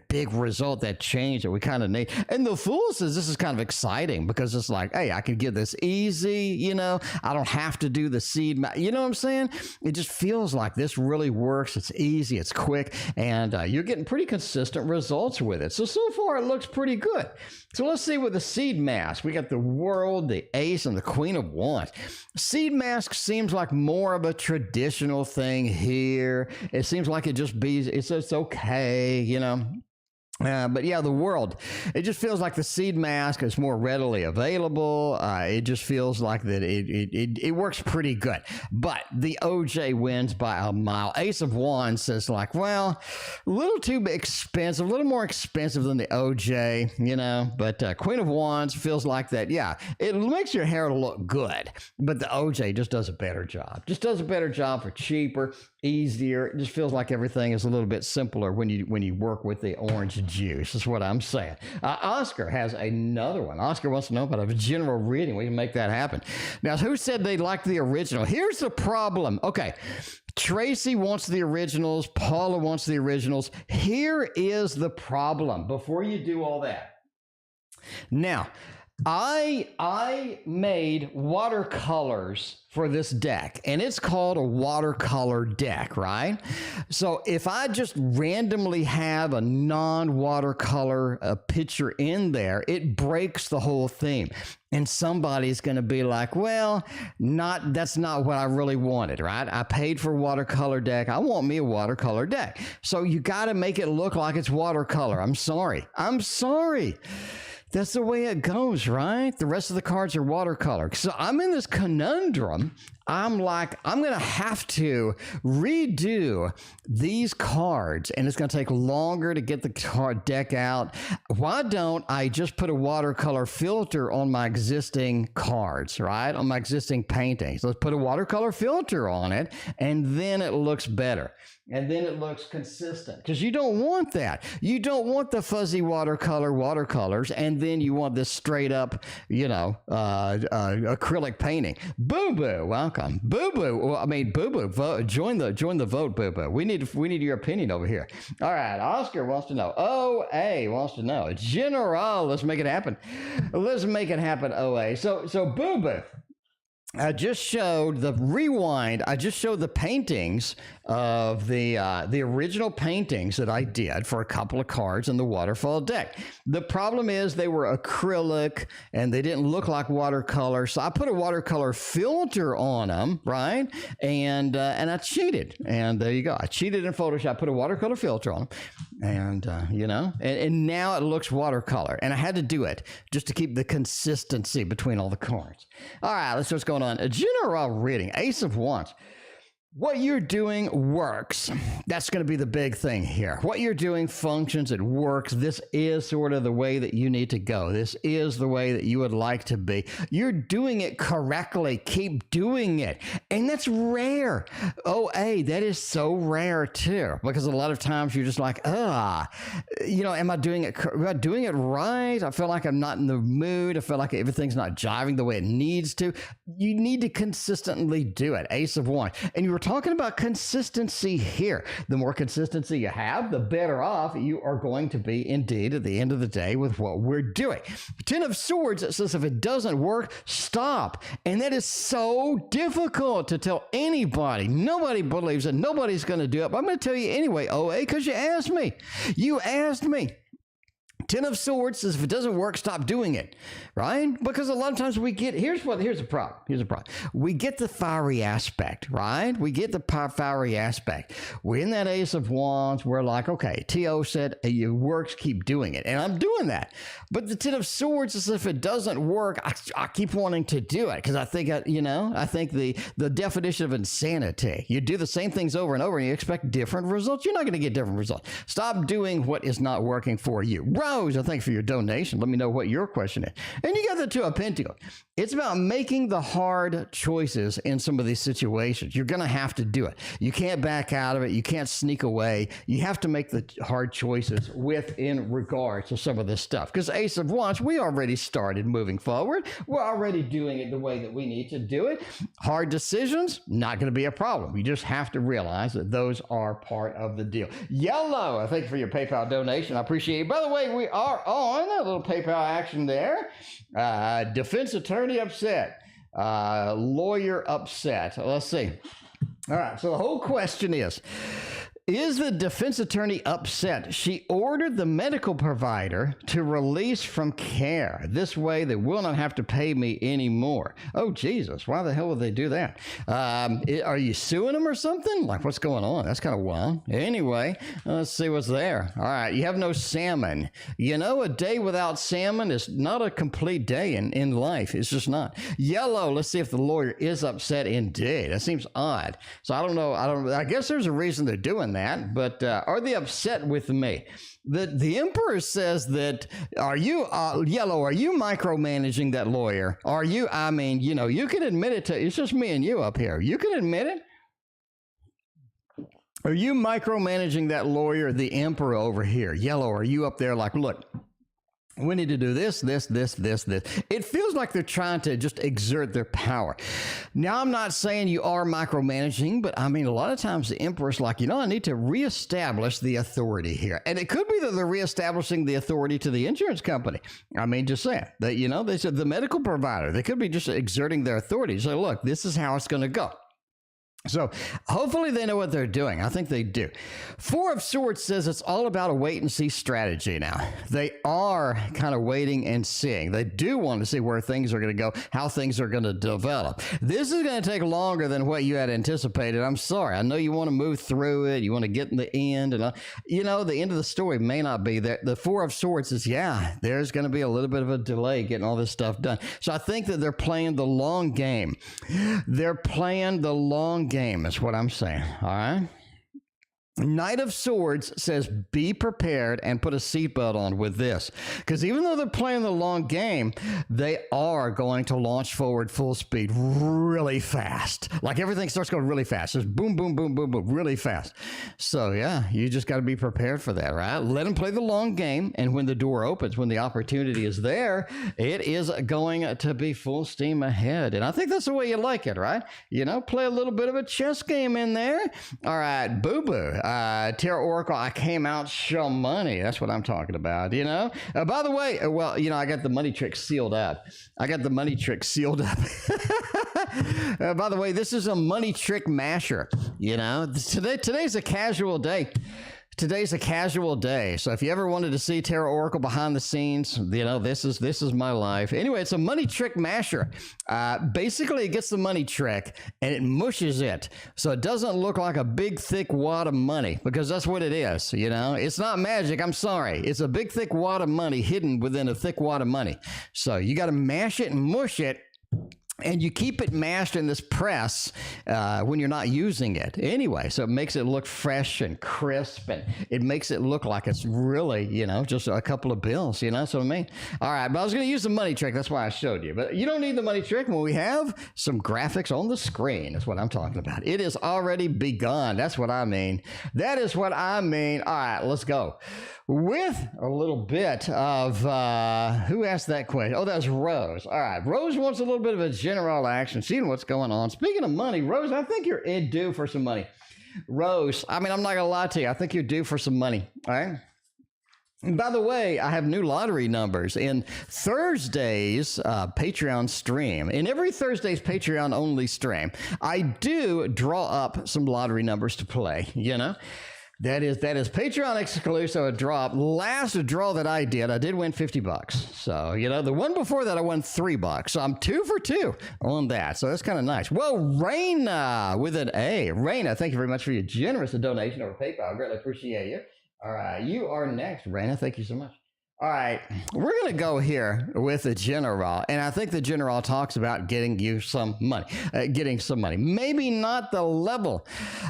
big result, that change that we kind of need. And the Fool says this is kind of exciting because it's like, hey, I can get this easy, I don't have to do the seed. You know what I'm saying? It just feels like this really works. It's easy, it's quick, and you're getting pretty consistent results with it. So far it looks pretty good. So let's see with the seed mask. We got the World, the Ace, and the Queen of Wands. Seed mask seems like more of a traditional thing here. It seems like it's okay, But yeah, the World, it just feels like the seed mask is more readily available. It just feels like that it works pretty good. But the OJ wins by a mile. Ace of Wands says like, well, a little too expensive, a little more expensive than the OJ, But Queen of Wands feels like that, yeah, it makes your hair look good. But the OJ just does a better job. Just does a better job for cheaper, easier. It just feels like everything is a little bit simpler when you work with the orange juice. Is what I'm saying. Oscar has another one. Oscar wants to know about a general reading. We can make that happen. Now, who said they liked the original? Here's the problem. Okay. Tracy wants the originals. Paula wants the originals. Here is the problem before you do all that. Now, I made watercolors for this deck, and it's called a watercolor deck, right? So if I just randomly have a non-watercolor picture in there, it breaks the whole theme. And somebody's going to be like, well, that's not what I really wanted, right? I paid for a watercolor deck. I want me a watercolor deck. So you got to make it look like it's watercolor. I'm sorry. That's the way it goes, right? The rest of the cards are watercolor. So I'm in this conundrum. I'm like, I'm going to have to redo these cards, and it's going to take longer to get the card deck out. Why don't I just put a watercolor filter on my existing cards, right? On my existing paintings. Let's put a watercolor filter on it, and then it looks better. And then it looks consistent, because you don't want that. You don't want the fuzzy watercolors, and then you want this straight up, acrylic painting. Boo Boo, welcome. Boo Boo, Boo Boo, join the vote, Boo Boo. We need your opinion over here. All right, Oscar wants to know. OA wants to know. General, let's make it happen. Let's make it happen, OA. So Boo Boo. I just showed the rewind. I just showed the paintings of the original paintings that I did for a couple of cards in the waterfall deck. The problem is they were acrylic and they didn't look like watercolor, so I put a watercolor filter on them, right? And I cheated, and there you go. I cheated in Photoshop, put a watercolor filter on them, and and now it looks watercolor, and I had to do it just to keep the consistency between all the cards. All right, let's see what's going on. A general reading, Ace of Wands. What you're doing works. That's going to be the big thing here. What you're doing functions, it works. This is sort of the way that you need to go. This is the way that you would like to be. You're doing it correctly. Keep doing it. And that's rare. That is so rare too, because a lot of times you're just like, am I doing it right? I feel like I'm not in the mood. I feel like everything's not jiving the way it needs to. You need to consistently do it. Ace of Wands. And you were talking about consistency here. The more consistency you have, the better off you are going to be indeed at the end of the day with what we're doing. Ten of Swords, it says if it doesn't work, stop. And that is so difficult to tell anybody. Nobody believes it. Nobody's going to do it. But I'm going to tell you anyway, because you asked me. You asked me. Ten of Swords says if it doesn't work, stop doing it, right? Because a lot of times we get, here's the problem. We get the fiery aspect, right? We get the fiery aspect. We're in that Ace of Wands. We're like, okay, T.O. said it works, keep doing it. And I'm doing that. But the Ten of Swords is if it doesn't work, I keep wanting to do it because I think, I think the definition of insanity, you do the same things over and over and you expect different results. You're not going to get different results. Stop doing what is not working for you. Rose, I thank you for your donation. Let me know what your question is. And you got the Two of Pentacles. It's about making the hard choices in some of these situations. You're going to have to do it. You can't back out of it. You can't sneak away. You have to make the hard choices in regards to some of this stuff. Because Ace of Wands, we already started moving forward. We're already doing it the way that we need to do it. Hard decisions, not going to be a problem. You just have to realize that those are part of the deal. Yellow, I thank you for your PayPal donation. I appreciate it. By the way, we are on a little PayPal action there. Defense attorney upset. Lawyer upset. Let's see. All right. So the whole question is the defense attorney upset? She ordered the medical provider to release from care. This way, they will not have to pay me anymore. Oh, Jesus. Why the hell would they do that? Are you suing them or something? Like, what's going on? That's kind of wild. Anyway, let's see what's there. All right. You have no salmon. A day without salmon is not a complete day in life. It's just not. Yellow. Let's see if the lawyer is upset indeed. That seems odd. So I don't know. I guess there's a reason they're doing that, but are they upset with me? The emperor says that, are you, Yellow, are you micromanaging that lawyer? Are you, you can admit it it's just me and you up here. You can admit it. Are you micromanaging that lawyer, the emperor over here? Yellow, are you up there like, look, we need to do this. It feels like they're trying to just exert their power. Now, I'm not saying you are micromanaging, but a lot of times the emperor's like, I need to reestablish the authority here. And it could be that they're reestablishing the authority to the insurance company. Just saying that, they said the medical provider, they could be just exerting their authority. So look, this is how it's going to go. So hopefully they know what they're doing. I think they do. Four of Swords says it's all about a wait and see strategy now. They are kind of waiting and seeing. They do want to see where things are going to go, how things are going to develop. This is going to take longer than what you had anticipated. I'm sorry. I know you want to move through it. You want to get in the end. And, the end of the story may not be there. The Four of Swords is, there's going to be a little bit of a delay getting all this stuff done. So I think that they're playing the long game. They're playing the long game is what I'm saying. All right. Knight of Swords says, be prepared and put a seatbelt on with this. Because even though they're playing the long game, they are going to launch forward full speed really fast. Like everything starts going really fast. Just boom, boom, boom, boom, boom, really fast. So you just got to be prepared for that, right? Let them play the long game. And when the door opens, when the opportunity is there, it is going to be full steam ahead. And I think that's the way you like it, right? Play a little bit of a chess game in there. All right, boo-boo. Tarot Oracle, I came out show money. That's what I'm talking about, you know? By the way, well, you know, I got the money trick sealed up. By the way, this is a money trick masher, you know? Today's a casual day. Today's a casual day, so if you ever wanted to see Tarot Oracle behind the scenes, you know, this is my life. Anyway, it's a money trick masher. Basically, it gets the money trick, and it mushes it, so it doesn't look like a big, thick wad of money, because that's what it is, you know? It's not magic, I'm sorry. It's a big, thick wad of money hidden within a thick wad of money. So you got to mash it and mush it, and you keep it mashed in this press when you're not using it. Anyway, so it makes it look fresh and crisp, and it makes it look like it's really, you know, just a couple of bills, you know what I mean? All right, but I was going to use the money trick. That's why I showed you. But you don't need the money trick when we have some graphics on the screen. That's what I'm talking about. It is already begun. That's what I mean. That is what I mean. All right, let's go. With a little bit of, who asked that question? Oh, that was Rose. All right, Rose wants a little bit of a general action, seeing what's going on. Speaking of money, Rose, I think you're due for some money. Rose, I mean, I'm not going to lie to you. I think you're due for some money, all right? And by the way, I have new lottery numbers in Thursday's Patreon stream. In every Thursday's Patreon-only stream, I do draw up some lottery numbers to play, you know? That is Patreon exclusive drop. Last draw that I did win $50. So, you know, the one before that I won $3. So I'm 2 for 2 on that. So that's kind of nice. Well, Rayna with an A. Rayna, thank you very much for your generous donation over PayPal. I greatly appreciate you. All right, you are next, Rayna. Thank you so much. All right, we're going to go here with the general, and I think the general talks about getting you some money, Maybe not the level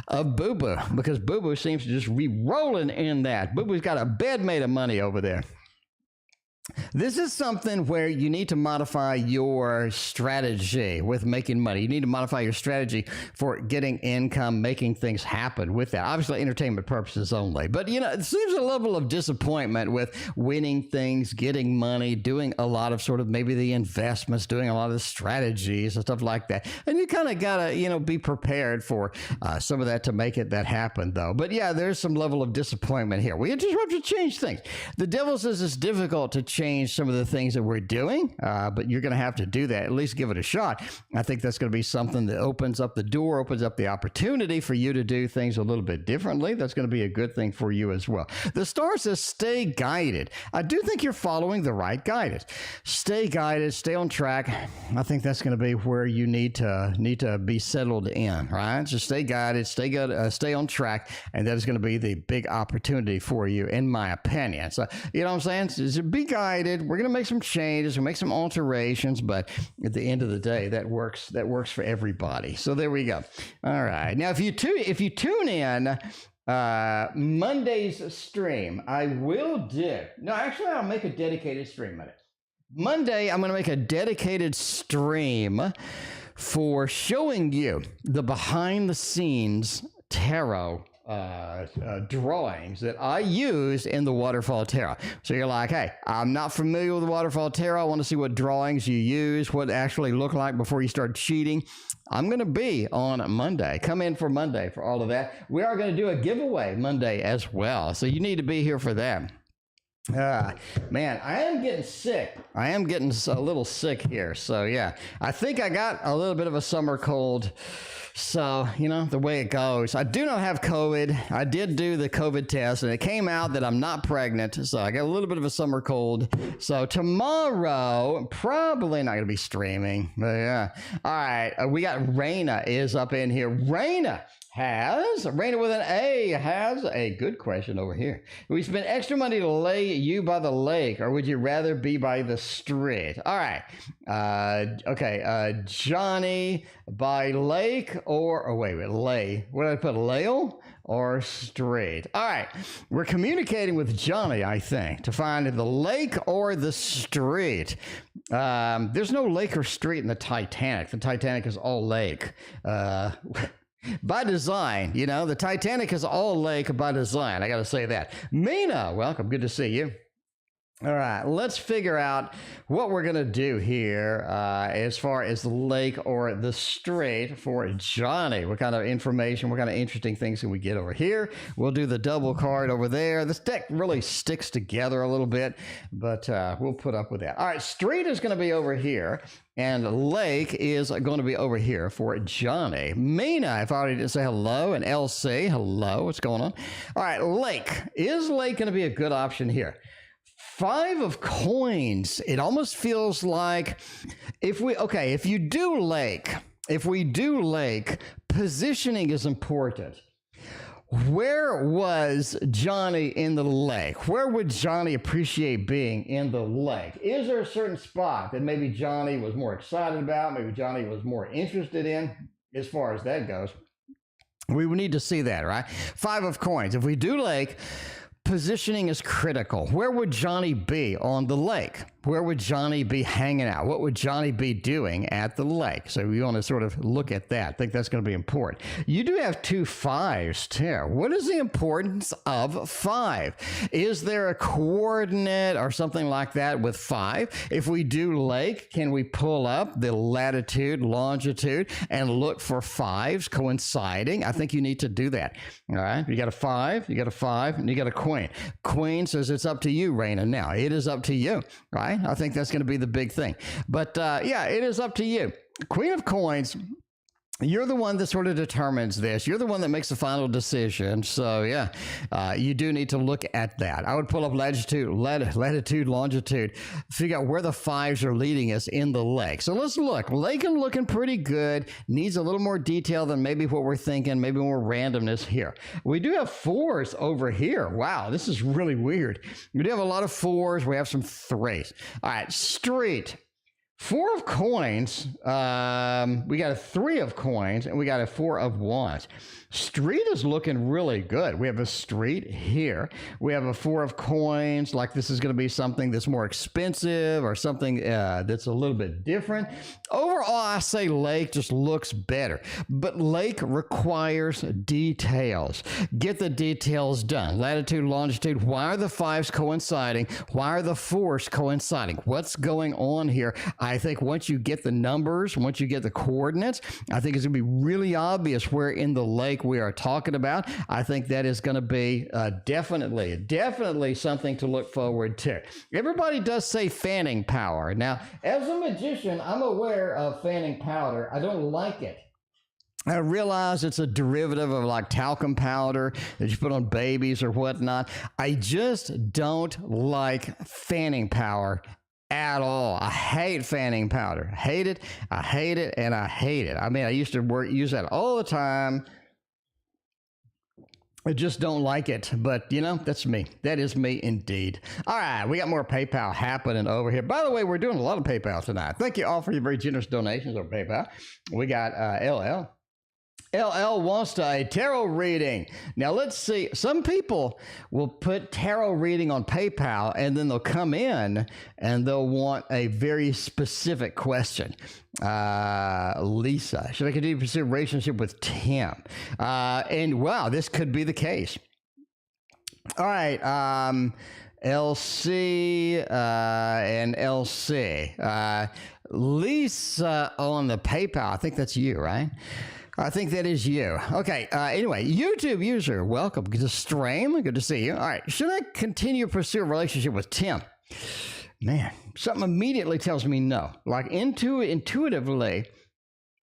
of Boo Boo, because Boo Boo seems to just be rolling in that. Boo Boo's got a bed made of money over there. This is something where you need to modify your strategy with making money. You need to modify your strategy for getting income, making things happen with that. Obviously, entertainment purposes only. But, you know, it seems a level of disappointment with winning things, getting money, doing a lot of sort of maybe the investments, doing a lot of the strategies and stuff like that. And you kind of got to, you know, be prepared for some of that to make that happen, though. But, yeah, there's some level of disappointment here. We just have to change things. The devil says it's difficult to change some of the things that we're doing, but you're going to have to do that, at least give it a shot. I think that's going to be something that opens up the door, opens up the opportunity for you to do things a little bit differently. That's going to be a good thing for you as well. The star says stay guided. I do think you're following the right guidance. Stay guided, stay on track. I think that's going to be where you need to be settled in, right? So stay guided, stay good, stay on track, and that is going to be the big opportunity for you, in my opinion. So, you know what I'm saying? So be guided. We're going to make some changes, we'll make some alterations, but at the end of the day, that works for everybody. So there we go. All right. Now, if you tune in Monday's stream, I'll make a dedicated stream on it. Monday, I'm going to make a dedicated stream for showing you the behind the scenes tarot drawings that I use in the Waterfall Tarot. So you're like, hey, I'm not familiar with the Waterfall Tarot. I want to see what drawings you use, what they actually look like before you start cheating. I'm going to be on Monday. Come in for Monday for all of that. We are going to do a giveaway Monday as well. So you need to be here for that. Man, I am getting sick. I am getting a little sick here. So yeah, I think I got a little bit of a summer cold. So, you know, the way it goes. I do not have COVID. I did do the COVID test, and it came out that I'm not pregnant. So I got a little bit of a summer cold. So tomorrow, probably not going to be streaming. But yeah. All right. We got Rayna is up in here. Rayna with an A has a good question over here. We spend extra money to lay you by the lake, or would you rather be by the street? All right. Okay. Johnny, by lake or lay. What did I put? Lail or street? All right. We're communicating with Johnny, I think, to find the lake or the street. There's no lake or street in the Titanic. The Titanic is all lake. By design, you know, the Titanic is all lake by design. I got to say that. Mina, welcome. Good to see you. All right, let's figure out what we're going to do here as far as the lake or the strait for Johnny. What kind of information, what kind of interesting things can we get over here? We'll do the double card over there. This deck really sticks together a little bit, but we'll put up with that. All right, strait is going to be over here, and lake is going to be over here for Johnny. Mina, if I already didn't say hello, and LC, hello, what's going on? All right, lake. Is lake going to be a good option here? 5 of coins. It almost feels like if we do lake, positioning is important. Where was Johnny in the lake? Where would Johnny appreciate being in the lake? Is there a certain spot that maybe Johnny was more excited about, maybe Johnny was more interested in as far as that goes? We would need to see that, right? 5 of coins. If we do lake, positioning is critical. Where would Johnny be on the lake? Where would Johnny be hanging out? What would Johnny be doing at the lake? So we want to sort of look at that. I think that's going to be important. You do have 2 5s too. What is the importance of 5? Is there a coordinate or something like that with 5? If we do lake, can we pull up the latitude, longitude, and look for 5s coinciding? I think you need to do that. All right. You got a 5, you got a 5, and you got a queen. Queen says it's up to you, Rayna. Now, it is up to you, right? I think that's going to be the big thing. But yeah, it is up to you. Queen of coins, you're the one that sort of determines this. You're the one that makes the final decision. So yeah, you do need to look at that. I would pull up latitude, longitude, figure out where the 5s are leading us in the lake. So let's look. Lake is looking pretty good. Needs a little more detail than maybe what we're thinking, maybe more randomness here. We do have 4s over here. Wow, this is really weird. We do have a lot of 4s. We have some 3s. All right, street. 4 of coins, we got a 3 of coins, and we got a 4 of wands. Street is looking really good. We have a street here. We have a 4 of coins, like this is going to be something that's more expensive or something that's a little bit different. Overall, I say lake just looks better, but lake requires details. Get the details done. Latitude, longitude, why are the 5s coinciding? Why are the 4s coinciding? What's going on here? I think once you get the numbers, once you get the coordinates, I think it's going to be really obvious where in the lake we are talking about. I think that is going to be definitely something to look forward to. Everybody does say fanning power. Now, as a magician, I'm aware of fanning powder. I don't like it. I realize it's a derivative of like talcum powder that you put on babies or whatnot. I just don't like fanning power at all. I hate fanning powder. Hate it. I hate it, and I hate it. I mean, I used to use that all the time. I just don't like it, but you know, that's me. That is me indeed. All right, we got more PayPal happening over here. By the way, we're doing a lot of PayPal tonight. Thank you all for your very generous donations over PayPal. We got LL. LL wants a tarot reading. Now, let's see. Some people will put tarot reading on PayPal, and then they'll come in and they'll want a very specific question. Lisa, should I continue to pursue a relationship with Tim? And wow, this could be the case. All right. LC and LC. Lisa on the PayPal. I think that's you, right? I think that is you. Okay. Anyway, YouTube user, welcome to the stream. Good to see you. All right. Should I continue to pursue a relationship with Tim? Man, something immediately tells me no. Like intuitively,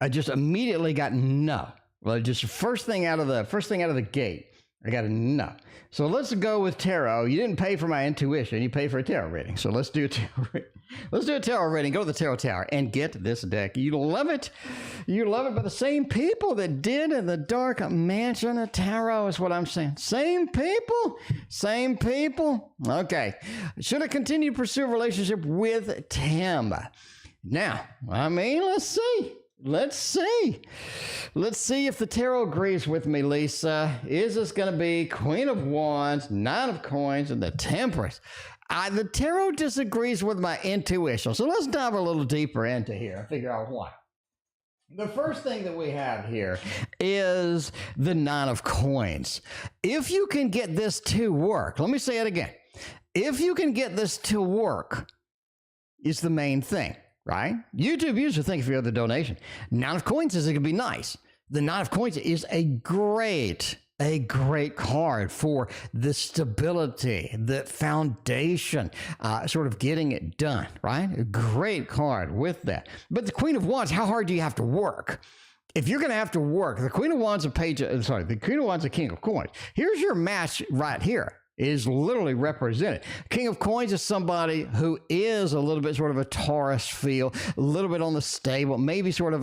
I just immediately got no. Well, just first thing out of the gate, I got a no. So let's go with tarot. You didn't pay for my intuition. You paid for a tarot reading. So let's do a tarot reading. Let's do a tarot reading. Go to the Tarot Tower and get this deck. You love it. You love it. But the same people that did in the Dark Mansion of Tarot is what I'm saying. Same people. Same people. Okay. Should I continue to pursue a relationship with Tim? Now, I mean, let's see. Let's see. Let's see if the tarot agrees with me, Lisa. Is this going to be Queen of Wands, 9 of Coins, and the Temperance? The tarot disagrees with my intuition. So let's dive a little deeper into here and figure out why. The first thing that we have here is the 9 of Coins. If you can get this to work, let me say it again. If you can get this to work, is the main thing, right? YouTube users think if you have the donation. Nine of Coins says it could be nice. The Nine of Coins is a great card for the stability, the foundation, sort of getting it done, right? A great card with that. But the Queen of Wands, how hard do you have to work? If you're going to have to work, the Queen of Wands the Queen of Wands a King of Coins. Here's your match right here. Is literally represented. King of Coins is somebody who is a little bit sort of a Taurus feel, a little bit on the stable, maybe sort of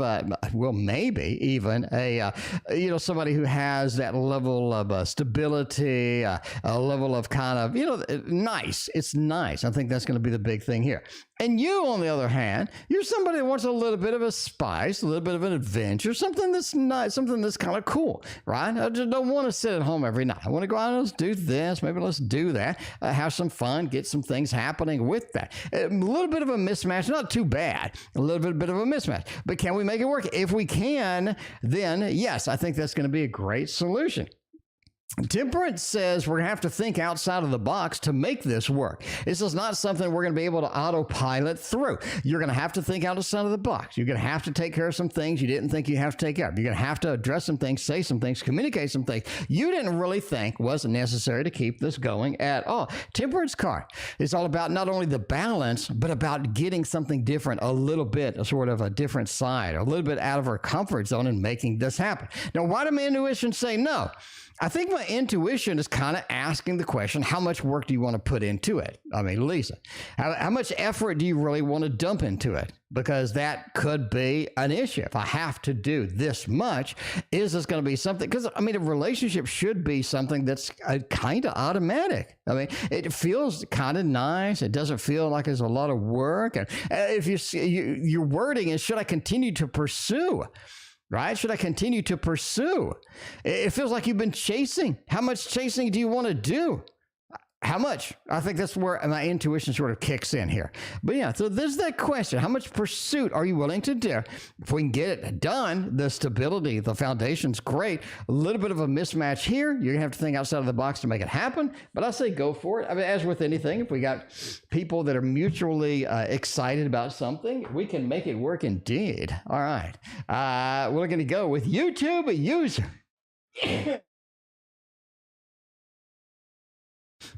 maybe even somebody who has that level of stability, a level of kind of, nice. It's nice. I think that's going to be the big thing here. And you, on the other hand, you're somebody that wants a little bit of a spice, a little bit of an adventure, something that's nice, something that's kind of cool, right? I just don't want to sit at home every night. I want to go out and let's do this, maybe let's do that, have some fun, get some things happening with that. A little bit of a mismatch, not too bad, a little bit of a mismatch, but can we make it work? If we can, then yes, I think that's going to be a great solution. Temperance says we're going to have to think outside of the box to make this work. This is not something we're going to be able to autopilot through. You're going to have to think outside of the box. You're going to have to take care of some things you didn't think you have to take care of. You're going to have to address some things, say some things, communicate some things you didn't really think was necessary to keep this going at all. Temperance card is all about not only the balance, but about getting something different, a little bit, sort of a different side, a little bit out of our comfort zone and making this happen. Now, why do my intuition say no? I think my intuition is kind of asking the question, how much work do you want to put into it? I mean, Lisa, how much effort do you really want to dump into it? Because that could be an issue. If I have to do this much, is this going to be something? Because, I mean, a relationship should be something that's kind of automatic. I mean, it feels kind of nice. It doesn't feel like there's a lot of work. And if your wording is, should I continue to pursue? Right? Should I continue to pursue? It feels like you've been chasing. How much chasing do you want to do? How much? I think that's where my intuition sort of kicks in here. But yeah, so there's that question. How much pursuit are you willing to do? If we can get it done, the stability, the foundation's great. A little bit of a mismatch here. You're going to have to think outside of the box to make it happen. But I say go for it. I mean, as with anything, if we got people that are mutually excited about something, we can make it work indeed. All right. We're going to go with YouTube user.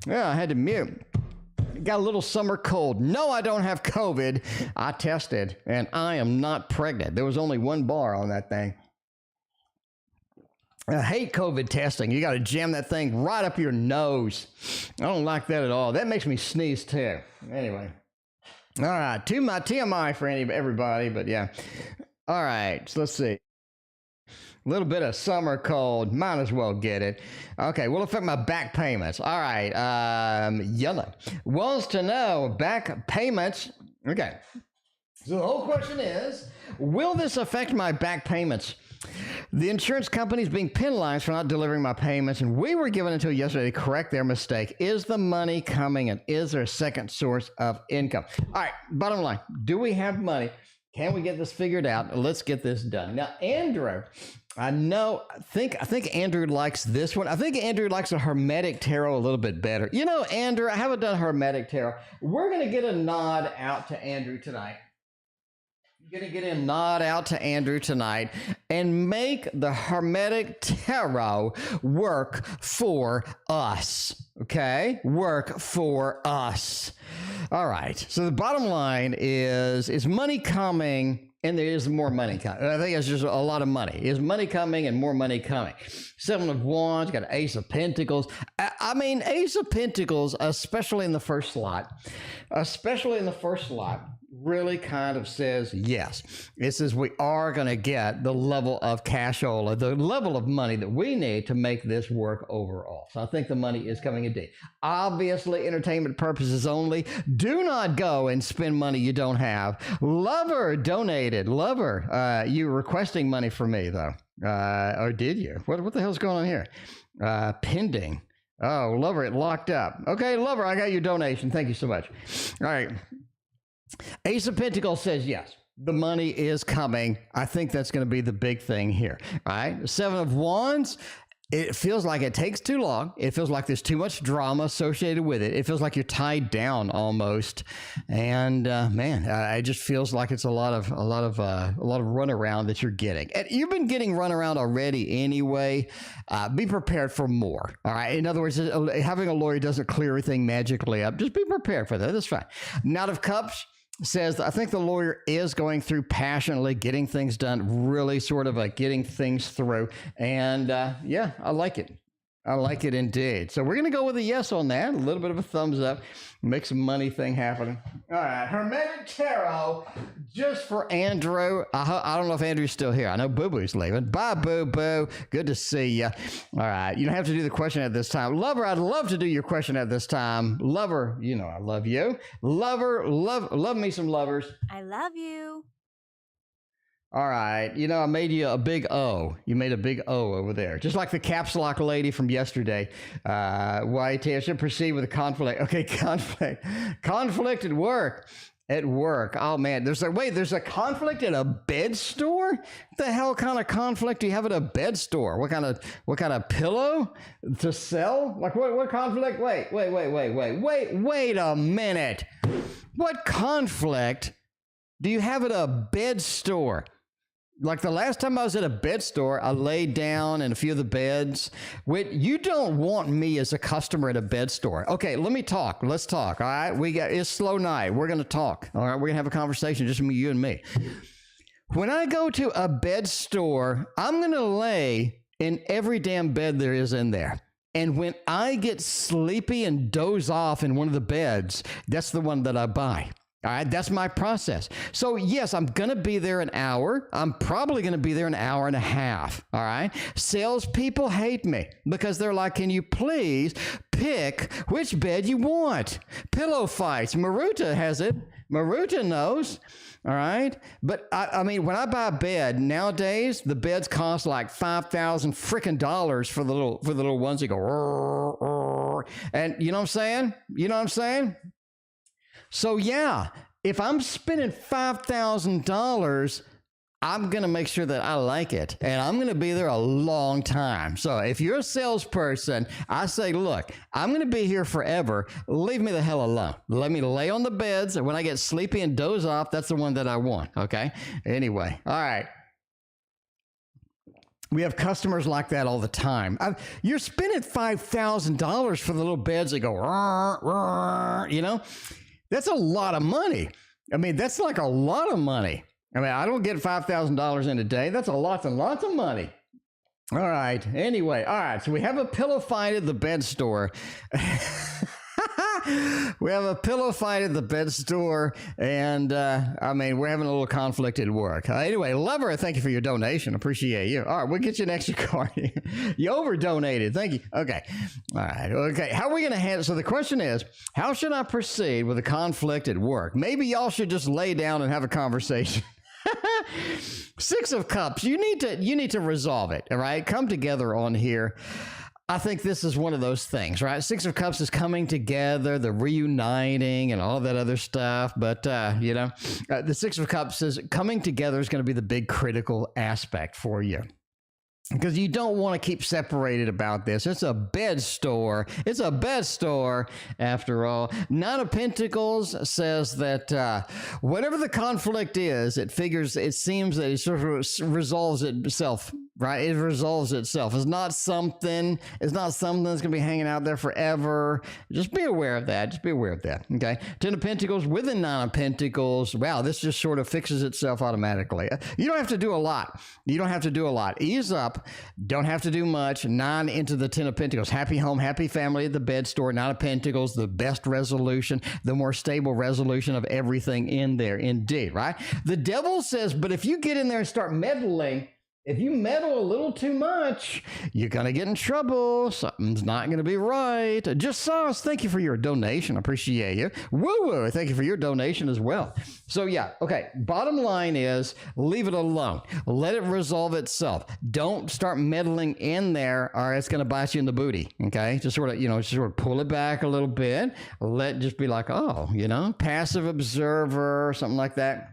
Yeah, I had to mute. Got a little summer cold. No, I don't have COVID. I tested, and I am not pregnant. There was only one bar on that thing. I hate COVID testing. You got to jam that thing right up your nose. I don't like that at all. That makes me sneeze, too. Anyway. All right, to my TMI for everybody, but yeah. All right, so let's see. A little bit of summer cold. Might as well get it. Okay, will affect my back payments. All right, yellow. Wants to know back payments. Okay. So the whole question is, will this affect my back payments? The insurance company is being penalized for not delivering my payments, and we were given until yesterday to correct their mistake. Is the money coming, and is there a second source of income? All right, bottom line, do we have money? Can we get this figured out? Let's get this done. Now, Andrew, I think Andrew likes this one. I think Andrew likes a Hermetic Tarot a little bit better. You know, Andrew, I haven't done Hermetic Tarot. We're going to get a nod out to Andrew tonight. We're going to get a nod out to Andrew tonight and make the Hermetic Tarot work for us. Okay? Work for us. All right. So the bottom line is money coming? And there is more money coming. I think it's just a lot of money. Is money coming and more money coming? Seven of Wands, got Ace of Pentacles. I mean, Ace of Pentacles, especially in the first slot, really kind of says yes. It says we are going to get the level of cashola, the level of money that we need to make this work overall. So I think the money is coming indeed. Obviously, entertainment purposes only. Do not go and spend money you don't have. Lover donated. Lover, you requesting money from me, though. Or did you? What the hell's going on here? Pending. Oh, Lover, it locked up. Okay, Lover, I got your donation. Thank you so much. All right. Ace of Pentacles says yes. The money is coming. I think that's going to be the big thing here. All right. Seven of Wands. it feels like it takes too long. It feels like there's too much drama associated with it. It feels like you're tied down almost. And man, it just feels like it's a lot of runaround that you're getting. And you've been getting runaround already anyway. Be prepared for more. All right. In other words, having a lawyer doesn't clear everything magically up. Just be prepared for that. That's fine. Knight of Cups says, I think the lawyer is going through passionately getting things done, really sort of getting things through. And yeah, I like it. I like it indeed. So we're going to go with a yes on that. A little bit of a thumbs up. Make some money thing happening. All right. Hermetic Tarot, just for Andrew. I don't know if Andrew's still here. I know Boo Boo's leaving. Bye, Boo Boo. Good to see you. All right. You don't have to do the question at this time. Lover, I'd love to do your question at this time. Lover, you know I love you. Lover, love me some lovers. I love you. All right. You know, I made you a big O. You made a big O over there. Just like the caps lock lady from yesterday. White, I should proceed with a conflict. Okay, conflict. Conflict at work. At work. Oh, man. There's a conflict at a bed store? What the hell kind of conflict do you have at a bed store? What kind of pillow to sell? Like, what conflict? Wait a minute. What conflict do you have at a bed store? Like the last time I was at a bed store, I laid down in a few of the beds. You don't want me as a customer at a bed store. Okay, let me talk. Let's talk. All right, it's slow night. We're gonna talk. All right, we're gonna have a conversation, just you and me. When I go to a bed store, I'm gonna lay in every damn bed there is in there. And when I get sleepy and doze off in one of the beds, that's the one that I buy. All right, that's my process. So yes, I'm going to be there an hour. I'm probably going to be there an hour and a half. All right. Salespeople hate me because they're like, can you please pick which bed you want? Pillow fights. Maruta has it. Maruta knows. All right. But I mean, when I buy a bed nowadays, the beds cost like $5,000 freaking dollars for the little ones that go, and you know what I'm saying? So yeah, if I'm spending $5,000, I'm going to make sure that I like it, and I'm going to be there a long time. So if you're a salesperson, I say, look, I'm going to be here forever. Leave me the hell alone. Let me lay on the beds, and when I get sleepy and doze off, that's the one that I want, okay? Anyway, all right. We have customers like that all the time. You're spending $5,000 for the little beds that go, you know? That's a lot of money. I mean, that's like a lot of money. I mean, I don't get $5,000 in a day. That's a lots and lots of money. All right. Anyway, all right. So we have a pillow fight at the bed store. We have a pillow fight at the bed store, and I mean, we're having a little conflict at work. Anyway, Lover, thank you for your donation. Appreciate you. All right, we'll get you an extra card. You over-donated. Thank you. Okay. All right. Okay. How are we going to handle? So the question is, how should I proceed with a conflict at work? Maybe y'all should just lay down and have a conversation. Six of Cups. You need to resolve it. All right. Come together on here. I think this is one of those things, right? Six of Cups is coming together, the reuniting and all that other stuff. But, the Six of Cups is coming together is going to be the big critical aspect for you. Because you don't want to keep separated about this. It's a bed store. It's a bed store, after all. Nine of Pentacles says that whatever the conflict is, it seems that it sort of resolves itself, right? It resolves itself. It's not something that's going to be hanging out there forever. Just be aware of that. Just be aware of that, okay? Ten of Pentacles with the Nine of Pentacles. Wow, this just sort of fixes itself automatically. You don't have to do a lot. Ease up. Don't have to do much. Nine into the Ten of Pentacles. Happy home, happy family at the bed store. Nine of Pentacles, the best resolution, the more stable resolution of everything in there. Indeed, right? The Devil says, but if you get in there and start meddling, if you meddle a little too much, you're going to get in trouble. Something's not going to be right. Just Sauce, thank you for your donation. I appreciate you. Woo-woo, thank you for your donation as well. So, yeah, okay. Bottom line is leave it alone. Let it resolve itself. Don't start meddling in there or it's going to bite you in the booty, okay? Just sort of pull it back a little bit. Just be like, passive observer, something like that.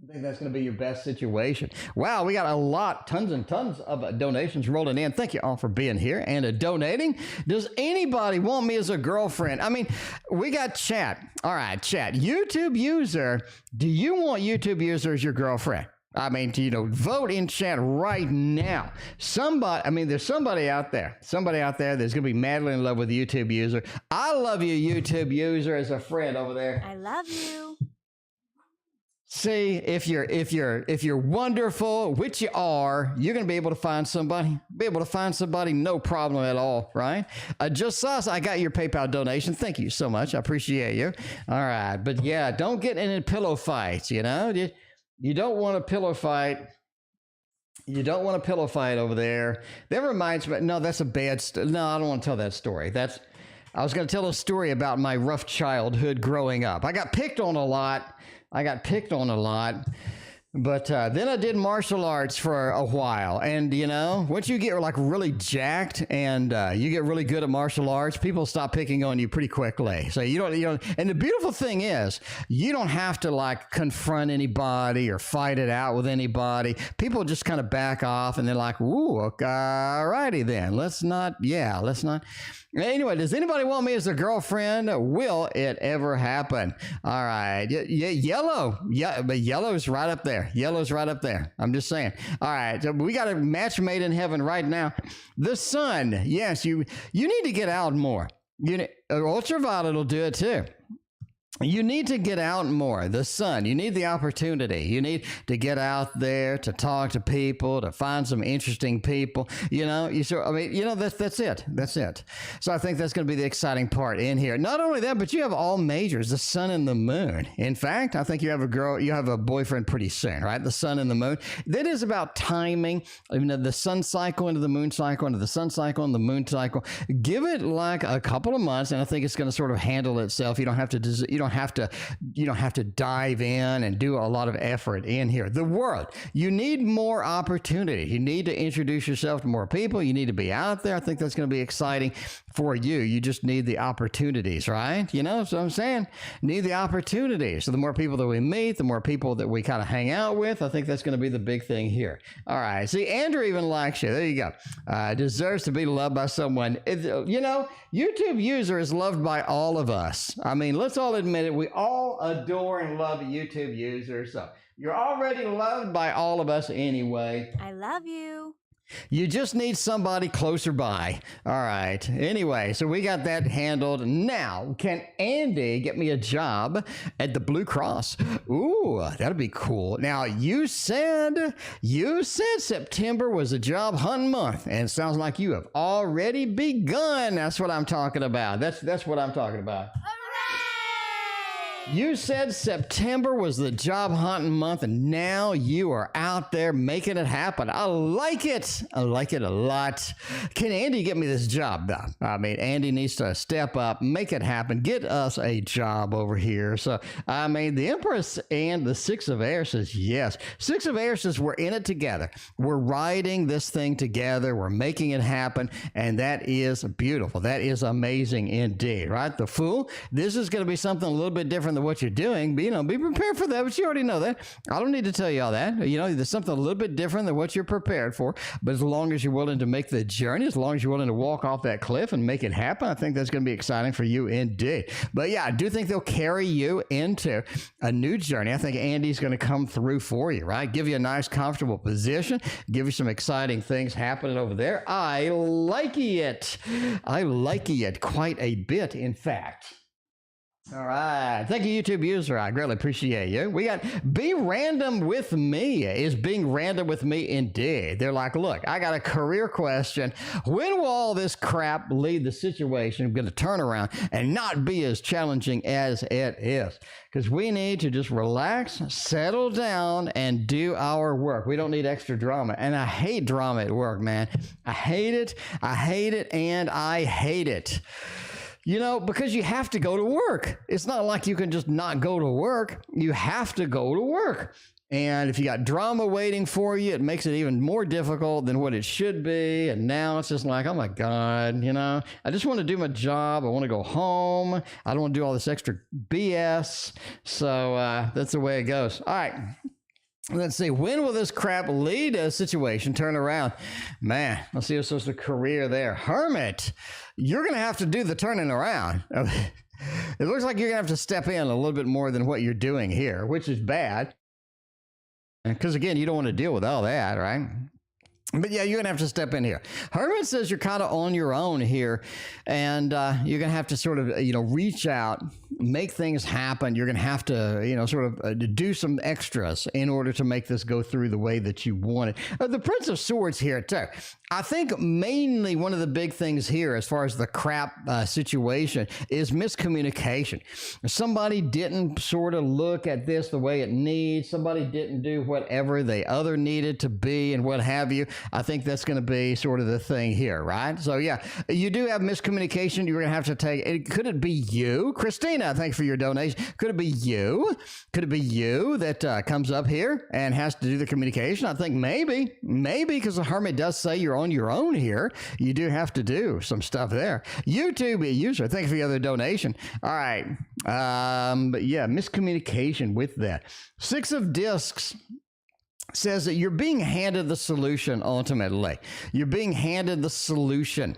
I think that's going to be your best situation. Wow, we got a lot, tons and tons of donations rolling in. Thank you all for being here and donating. Does anybody want me as a girlfriend? I mean, we got chat. All right, chat. YouTube user, do you want YouTube user as your girlfriend? I mean, vote in chat right now. There's somebody out there that's going to be madly in love with a YouTube user. I love you, YouTube user, as a friend over there. I love you. See, if you're wonderful, which you are, you're going to be able to find somebody. No problem at all, right? Just us, I got your PayPal donation. Thank you so much. I appreciate you. All right. But yeah, don't get into pillow fights, You don't want a pillow fight. You don't want a pillow fight over there. That reminds me, no, that's a bad, no, I don't want to tell that story. I was going to tell a story about my rough childhood growing up. I got picked on a lot. But then I did martial arts for a while. And, once you get like really jacked and you get really good at martial arts, people stop picking on you pretty quickly. So you don't, and the beautiful thing is you don't have to like confront anybody or fight it out with anybody. People just kind of back off and they're like, ooh, okay, all righty then. Let's not. Anyway, does anybody want me as a girlfriend? Will it ever happen? All right. Yellow. Yeah, but yellow's right up there. I'm just saying. All right. So we got a match made in heaven right now. The sun. Yes, you need to get out more. Ultraviolet will do it too. You need to get out more. The sun, you need the opportunity. You need to get out there to talk to people, to find some interesting people. That's it. So I think that's going to be the exciting part in here. Not only that, but you have all majors, the sun and the moon. In fact, I think you have a boyfriend pretty soon, right? The sun and the moon. That is about timing. The sun cycle into the moon cycle, into the sun cycle and the moon cycle. Give it like a couple of months, and I think it's going to sort of handle itself. You don't have to dive in and do a lot of effort in here. The world, you need more opportunity. You need to introduce yourself to more people. You need to be out there. I think that's going to be exciting for you. You just need the opportunities, right? So I'm saying need the opportunities. So the more people that we meet, the more people that we kind of hang out with, I think that's going to be the big thing here. All right. See, Andrew even likes you. There you go. Deserves to be loved by someone. YouTube user is loved by all of us. I mean, let's all admit it. We all adore and love a YouTube user. So you're already loved by all of us anyway. I love you. You just need somebody closer by. All right. Anyway, so we got that handled. Now, can Andy get me a job at the Blue Cross? Ooh, that'd be cool. Now, you said September was a job hunting month, and it sounds like you have already begun. That's what I'm talking about. That's what I'm talking about. You said September was the job hunting month, and now you are out there making it happen. I like it. I like it a lot. Can Andy get me this job, though? I mean, Andy needs to step up, make it happen, get us a job over here. So, I mean, the Empress and the Six of Air says yes. Six of Air says we're in it together. We're riding this thing together. We're making it happen, and that is beautiful. That is amazing indeed, right? The Fool, this is going to be something a little bit different than what you're doing, but be prepared for that. But you already know that. I don't need to tell you all that. There's something a little bit different than what you're prepared for. But as long as you're willing to make the journey, as long as you're willing to walk off that cliff and make it happen, I think that's going to be exciting for you indeed. But yeah, I do think they'll carry you into a new journey. I think Andy's going to come through for you, right? Give you a nice, comfortable position. Give you some exciting things happening over there. I like it. I like it quite a bit, in fact. All right. Thank you, YouTube user. I greatly appreciate you. We got Be Random With Me. Is being random with me indeed? They're like, look, I got a career question. When will all this crap lead the situation going to turn around and not be as challenging as it is? Because we need to just relax, settle down, and do our work. We don't need extra drama. And I hate drama at work, man. I hate it, and I hate it. Because you have to go to work. It's not like you can just not go to work. You have to go to work. And if you got drama waiting for you, it makes it even more difficult than what it should be. And now it's just like, oh my God, I just want to do my job. I want to go home. I don't want to do all this extra BS. So that's the way it goes. All right. Let's see, when will this crap lead a situation turn around? Man, let's see what's supposed to career there. Hermit, you're going to have to do the turning around. It looks like you're going to have to step in a little bit more than what you're doing here, which is bad. Because, again, you don't want to deal with all that, right? But yeah, you're going to have to step in here. Hermit says you're kind of on your own here, and you're going to have to sort of, reach out, make things happen. You're going to have to, sort of do some extras in order to make this go through the way that you want it. The Prince of Swords here, too. I think mainly one of the big things here as far as the crap situation is miscommunication. Somebody didn't sort of look at this the way it needs. Somebody didn't do whatever they other needed to be and what have you. I think that's going to be sort of the thing here, right? So, yeah, you do have miscommunication. You're going to have to take it. Could it be you? Christina, thanks for your donation. Could it be you? Could it be you that comes up here and has to do the communication? I think maybe, because the Hermit does say you're on your own here. You do have to do some stuff there. YouTube user, thank you for the other donation. All right. But yeah, miscommunication with that. 6 of Discs says that you're being handed the solution ultimately. You're being handed the solution.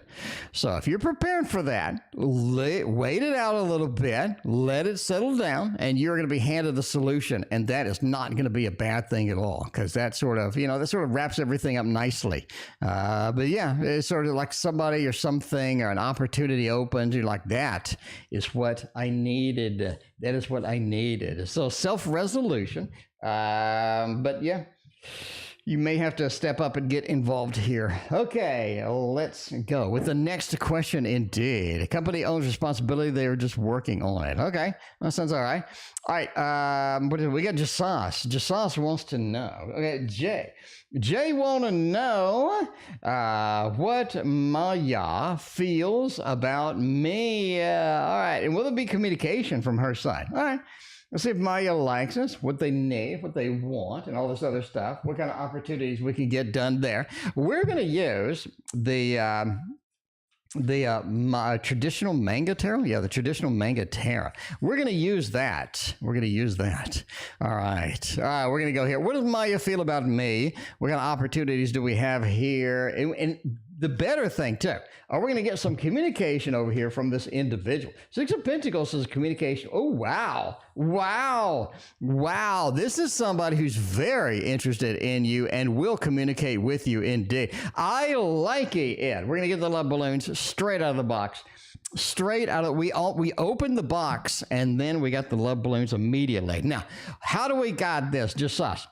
So if you're prepared for that, wait it out a little bit, let it settle down, and you're going to be handed the solution. And that is not going to be a bad thing at all, because that sort of, that sort of wraps everything up nicely. But yeah, it's sort of like somebody or something or an opportunity opens. You're like, that is what I needed. That is what I needed. So self-resolution. But yeah, you may have to step up and get involved here. Okay, let's go with the next question. Indeed, a company owns responsibility. They are just working on it. Okay, that sounds all right. All right, what is it? We got Jasas. Jasas wants to know. Okay, Jay want to know what Maja feels about me. All right, and will there be communication from her side? All right. Let's see if Maja likes us, what they need, what they want, and all this other stuff, what kind of opportunities we can get done there. We're going to use the traditional manga tarot. Yeah, the traditional manga tarot. We're going to use that. We're going to use that. All right. All right, we're going to go here. What does Maja feel about me? What kind of opportunities do we have here? And the better thing, too, are we going to get some communication over here from this individual? 6 of Pentacles says communication. Oh, wow. Wow. Wow. This is somebody who's very interested in you and will communicate with you indeed. I like it. We're going to get the love balloons straight out of the box. Straight out of, we opened the box and then we got the love balloons immediately. Now, how do we got this? Just us.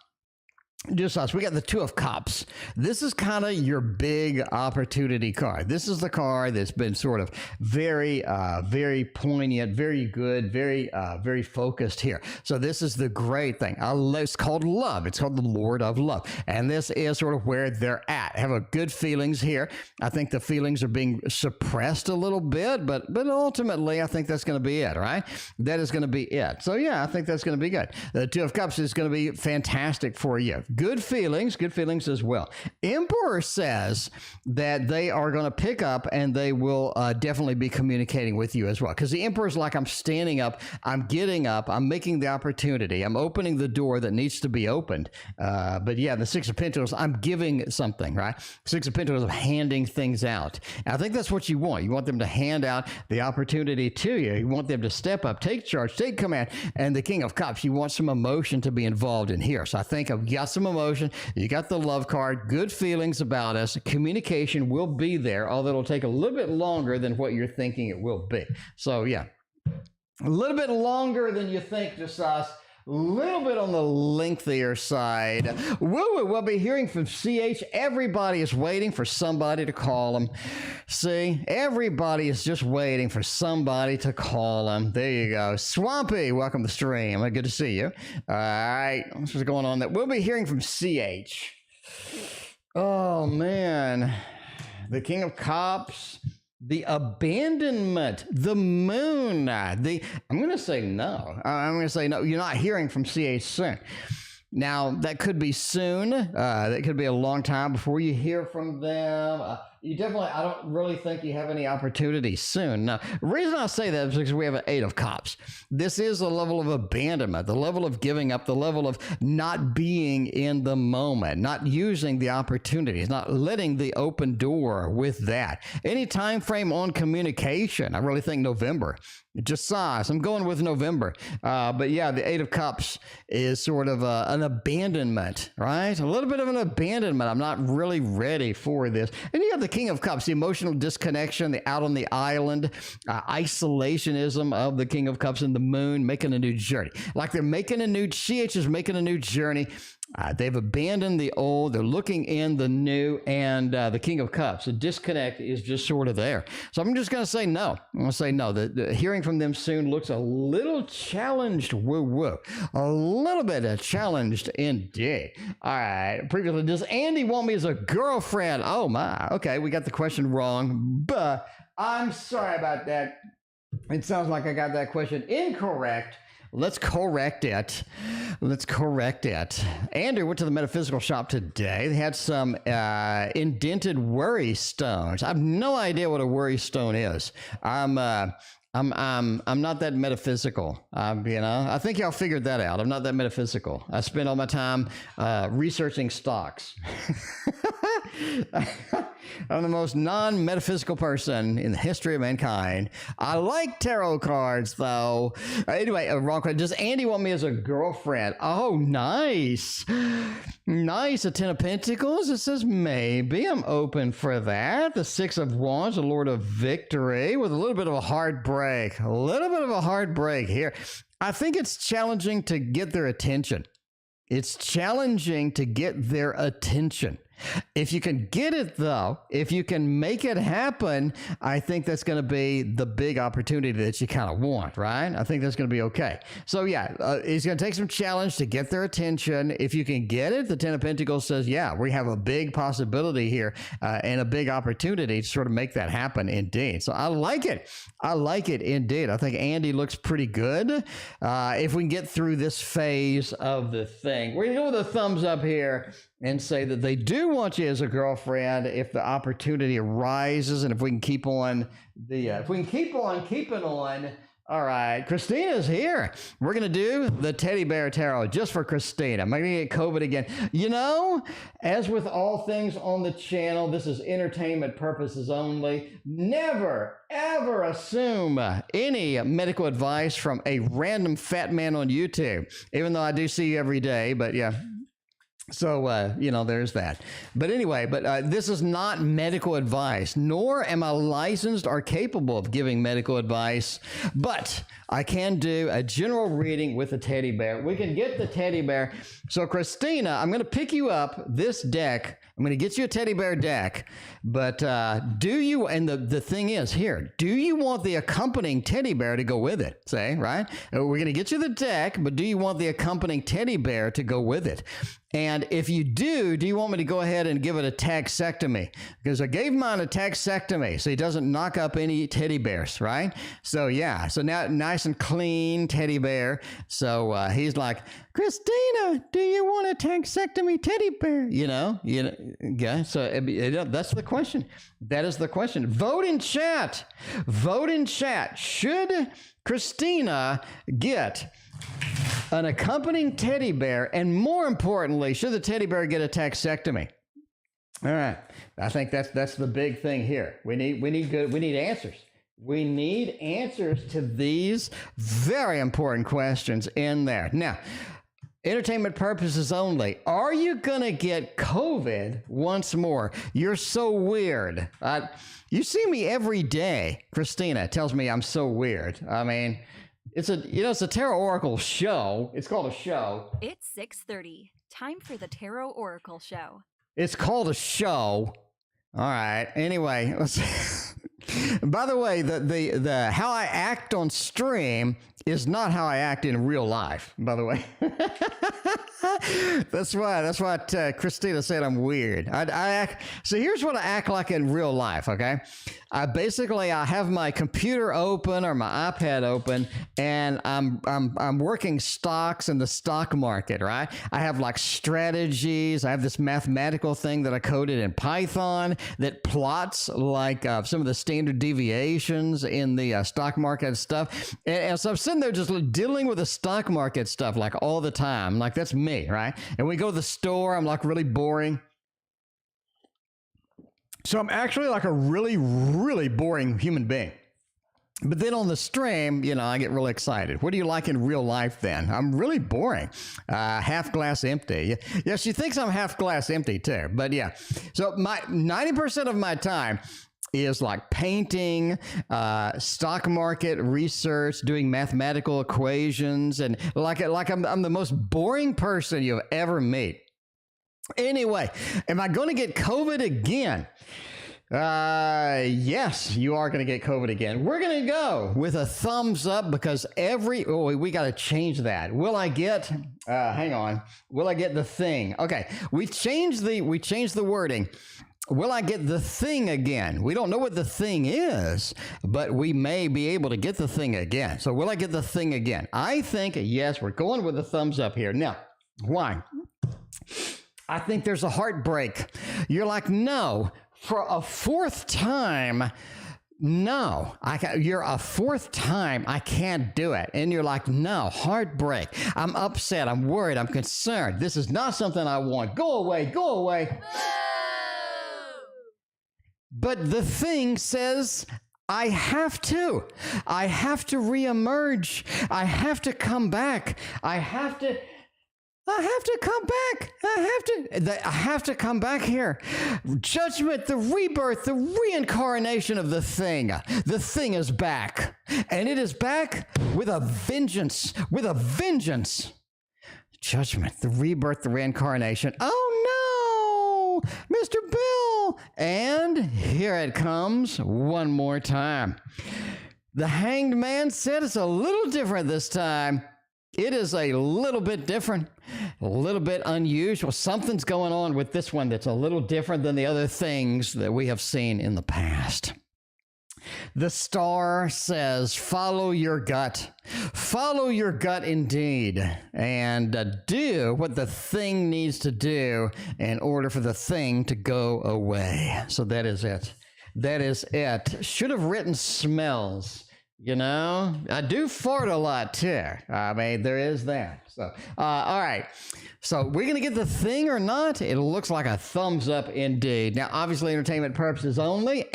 Just us. We got the 2 of Cups. This is kind of your big opportunity card. This is the card that's been sort of very, very poignant, very good, very focused here. So this is the great thing. It's called love. It's called the Lord of Love. And this is sort of where they're at. Have a good feelings here. I think the feelings are being suppressed a little bit, but ultimately I think that's going to be it, right? That is going to be it. So yeah, I think that's going to be good. The 2 of Cups is going to be fantastic for you. Good feelings as well. Emperor says that they are going to pick up and they will definitely be communicating with you as well. Because the Emperor is like, I'm standing up, I'm getting up, I'm making the opportunity, I'm opening the door that needs to be opened. But yeah, the 6 of Pentacles, I'm giving something, right? 6 of Pentacles, I'm handing things out. And I think that's what you want. You want them to hand out the opportunity to you. You want them to step up, take charge, take command. And the King of Cups, you want some emotion to be involved in here. So I think I've got some emotion. You got the love card, good feelings about us. Communication will be there, although it'll take a little bit longer than what you're thinking it will be. So yeah, a little bit longer than you think, just us. A little bit on the lengthier side. We'll be hearing from CH. Everybody is waiting for somebody to call them. See, everybody is just waiting for somebody to call them. There you go. Swampy, welcome to the stream. Good to see you. All right, what's going on there? We'll be hearing from CH. Oh, man. The King of Cups. The abandonment, the moon, I'm going to say no. I'm going to say no. You're not hearing from CH soon. Now, that could be soon. That could be a long time before you hear from them. You definitely, I don't really think you have any opportunities soon. Now, the reason I say that is because we have an 8 of Cups. This is a level of abandonment, the level of giving up, the level of not being in the moment, not using the opportunities, not letting the open door with that. Any time frame on communication, I really think November. Just size. I'm going with November. But yeah, the 8 of Cups is sort of an abandonment, right? A little bit of an abandonment. I'm not really ready for this. And you have the King of Cups, the emotional disconnection, the out on the island, isolationism of the King of Cups and the moon, making a new journey. Like they're making a new, CH is making a new journey. They've abandoned the old, they're looking in the new, and the King of Cups, the disconnect is just sort of there. So I'm just going to say no. I'm going to say no. The hearing from them soon looks a little challenged, woo-woo. A little bit challenged indeed. All right. Previously, does Andy want me as a girlfriend? Oh, my. Okay, we got the question wrong, but I'm sorry about that. It sounds like I got that question incorrect. Let's correct it. Let's correct it. Andrew went to the metaphysical shop today. They had some indented worry stones. I have no idea what a worry stone is. I'm not that metaphysical. I think y'all figured that out. I'm not that metaphysical. I spend all my time researching stocks. I'm the most non-metaphysical person in the history of mankind. I like tarot cards, though. Anyway, wrong question. Does Andy want me as a girlfriend? Oh, nice. Nice. A 10 of Pentacles. It says maybe. I'm open for that. The 6 of Wands, the Lord of Victory, with a little bit of a heartbreak. A little bit of a heartbreak here. I think it's challenging to get their attention. It's challenging to get their attention. If you can get it, though, if you can make it happen, I think that's going to be the big opportunity that you kind of want, right? I think that's going to be okay. So, yeah, it's going to take some challenge to get their attention. If you can get it, the 10 of Pentacles says, yeah, we have a big possibility here and a big opportunity to sort of make that happen indeed. So I like it. I like it indeed. I think Andy looks pretty good. If we can get through this phase of the thing, we're going to go with a thumbs up here and say that they do want you as a girlfriend if the opportunity arises, and if we can keep on keeping on. All right, Christina's here. We're gonna do the teddy bear tarot just for Christina. Am I gonna get COVID again? You know, as with all things on the channel, this is entertainment purposes only. Never, ever assume any medical advice from a random fat man on YouTube, even though I do see you every day, but yeah. So, there's that. But anyway, this is not medical advice, nor am I licensed or capable of giving medical advice, but I can do a general reading with a teddy bear. We can get the teddy bear. So, Christina, I'm going to pick you up this deck. I'm going to get you a teddy bear deck, but do you, and the thing is here, do you want the accompanying teddy bear to go with it? Say, right? We're going to get you the deck, but do you want the accompanying teddy bear to go with it? And if you do you want me to go ahead and give it a taxectomy? Because I gave mine a taxectomy, so he doesn't knock up any teddy bears, right? So yeah, so now nice and clean teddy bear. So he's like, Christina, do you want a taxectomy teddy bear? Yeah. So that's the question. That is the question. Vote in chat. Vote in chat. Should Christina get an accompanying teddy bear, and more importantly, should the teddy bear get a taxectomy? All right, I think that's the big thing here. We need answers. We need answers to these very important questions in there. Now, entertainment purposes only. Are you gonna get COVID once more? You're so weird. You see me every day. Christina tells me I'm so weird. I mean, it's a TarotOracle show. It's called a show. It's 6:30. Time for the TarotOracle show. It's called a show. All right. Anyway, let's by the way, the how I act on stream is not how I act in real life, by the way. That's why Christina said I'm weird. I act, so here's what I act like in real life, okay? I have my computer open or my iPad open, and I'm working stocks in the stock market, right? I have like strategies. I have this mathematical thing that I coded in Python that plots like some of the standard deviations in the stock market stuff. And so I'm sitting there just dealing with the stock market stuff like all the time. Like that's me, right? And we go to the store. I'm like really boring. So I'm actually like a really, really boring human being. But then on the stream, you know, I get really excited. What do you like in real life then? I'm really boring. Half glass empty. Yeah, she thinks I'm half glass empty too. But yeah, so my 90% of my time is like painting, stock market research, doing mathematical equations, and like I'm the most boring person you'll ever meet. Anyway, am I going to get COVID again? Yes, you are going to get COVID again. We're going to go with a thumbs up because we got to change that. Will I get, hang on. Will I get the thing? Okay. We changed the wording. Will I get the thing again? We don't know what the thing is, but we may be able to get the thing again. So will I get the thing again? I think, yes, we're going with a thumbs up here. Now, why? I think there's a heartbreak. You're like, no, for a fourth time, no, you're a fourth time, I can't do it. And you're like, no, heartbreak. I'm upset. I'm worried. I'm concerned. This is not something I want. Go away. Go away. But the thing says, I have to reemerge. I have to come back. I have to come back. I have to come back here. Judgment, the rebirth, the reincarnation of the thing. The thing is back. And it is back with a vengeance. With a vengeance. Judgment, the rebirth, the reincarnation. Oh no, Mr. Bill. And here it comes one more time. The Hanged Man said it's a little different this time. It is a little bit different, a little bit unusual. Something's going on with this one that's a little different than the other things that we have seen in the past. The star says, follow your gut. Follow your gut indeed. And do what the thing needs to do in order for the thing to go away. So that is it. That is it. Should have written smells. You know, I do fart a lot too. I mean, there is that. So, all right. So we're going to get the thing or not? It looks like a thumbs up indeed. Now, obviously entertainment purposes only.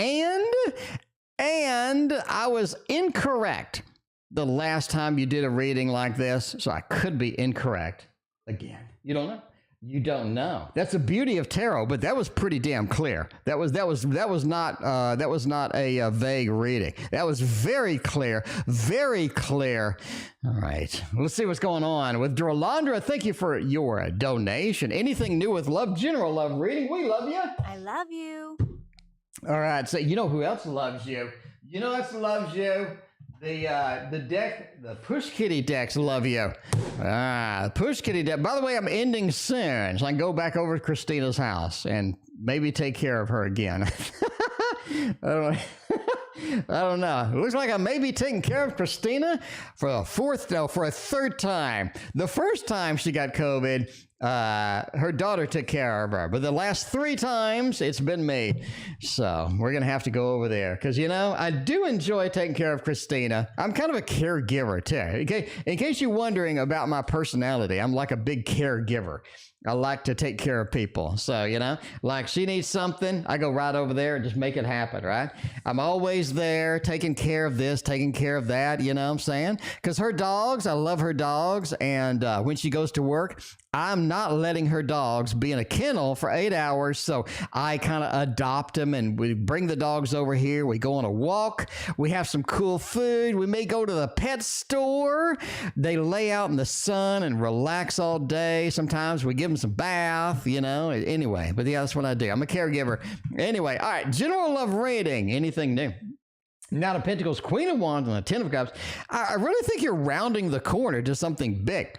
And I was incorrect the last time you did a reading like this. So I could be incorrect again. You don't know? You don't know. That's the beauty of tarot, but that was pretty damn clear. That was not a vague reading. That was very clear, very clear. All right, let's see what's going on with Dralandra. Thank you for your donation. Anything new with love? General love reading. We love you. I love you. All right, so you know who else loves you? You know who else loves you? The Push Kitty decks love you. Push Kitty deck. By the way, I'm ending soon, so I can go back over to Christina's house and maybe take care of her again. I don't know. It looks like I may be taking care of Christina for a third time. The first time she got COVID, her daughter took care of her, but the last 3 times it's been me. So we're gonna have to go over there because, you know, I do enjoy taking care of Christina. I'm kind of a caregiver too. Okay, in case you're wondering about my personality, I'm like a big caregiver. I like to take care of people. So, you know, like she needs something, I go right over there and just make it happen, right? I'm always there taking care of this, taking care of that, you know what I'm saying? Because her dogs, I love her dogs. And when she goes to work, I'm not letting her dogs be in a kennel for 8 hours. So I kind of adopt them and we bring the dogs over here. We go on a walk. We have some cool food. We may go to the pet store. They lay out in the sun and relax all day. Sometimes we give them some bath, you know, anyway, but yeah, that's what I do. I'm a caregiver. Anyway, all right. General love reading. Anything new? Knight of Pentacles, Queen of Wands, and the Ten of Cups. I really think you're rounding the corner to something big.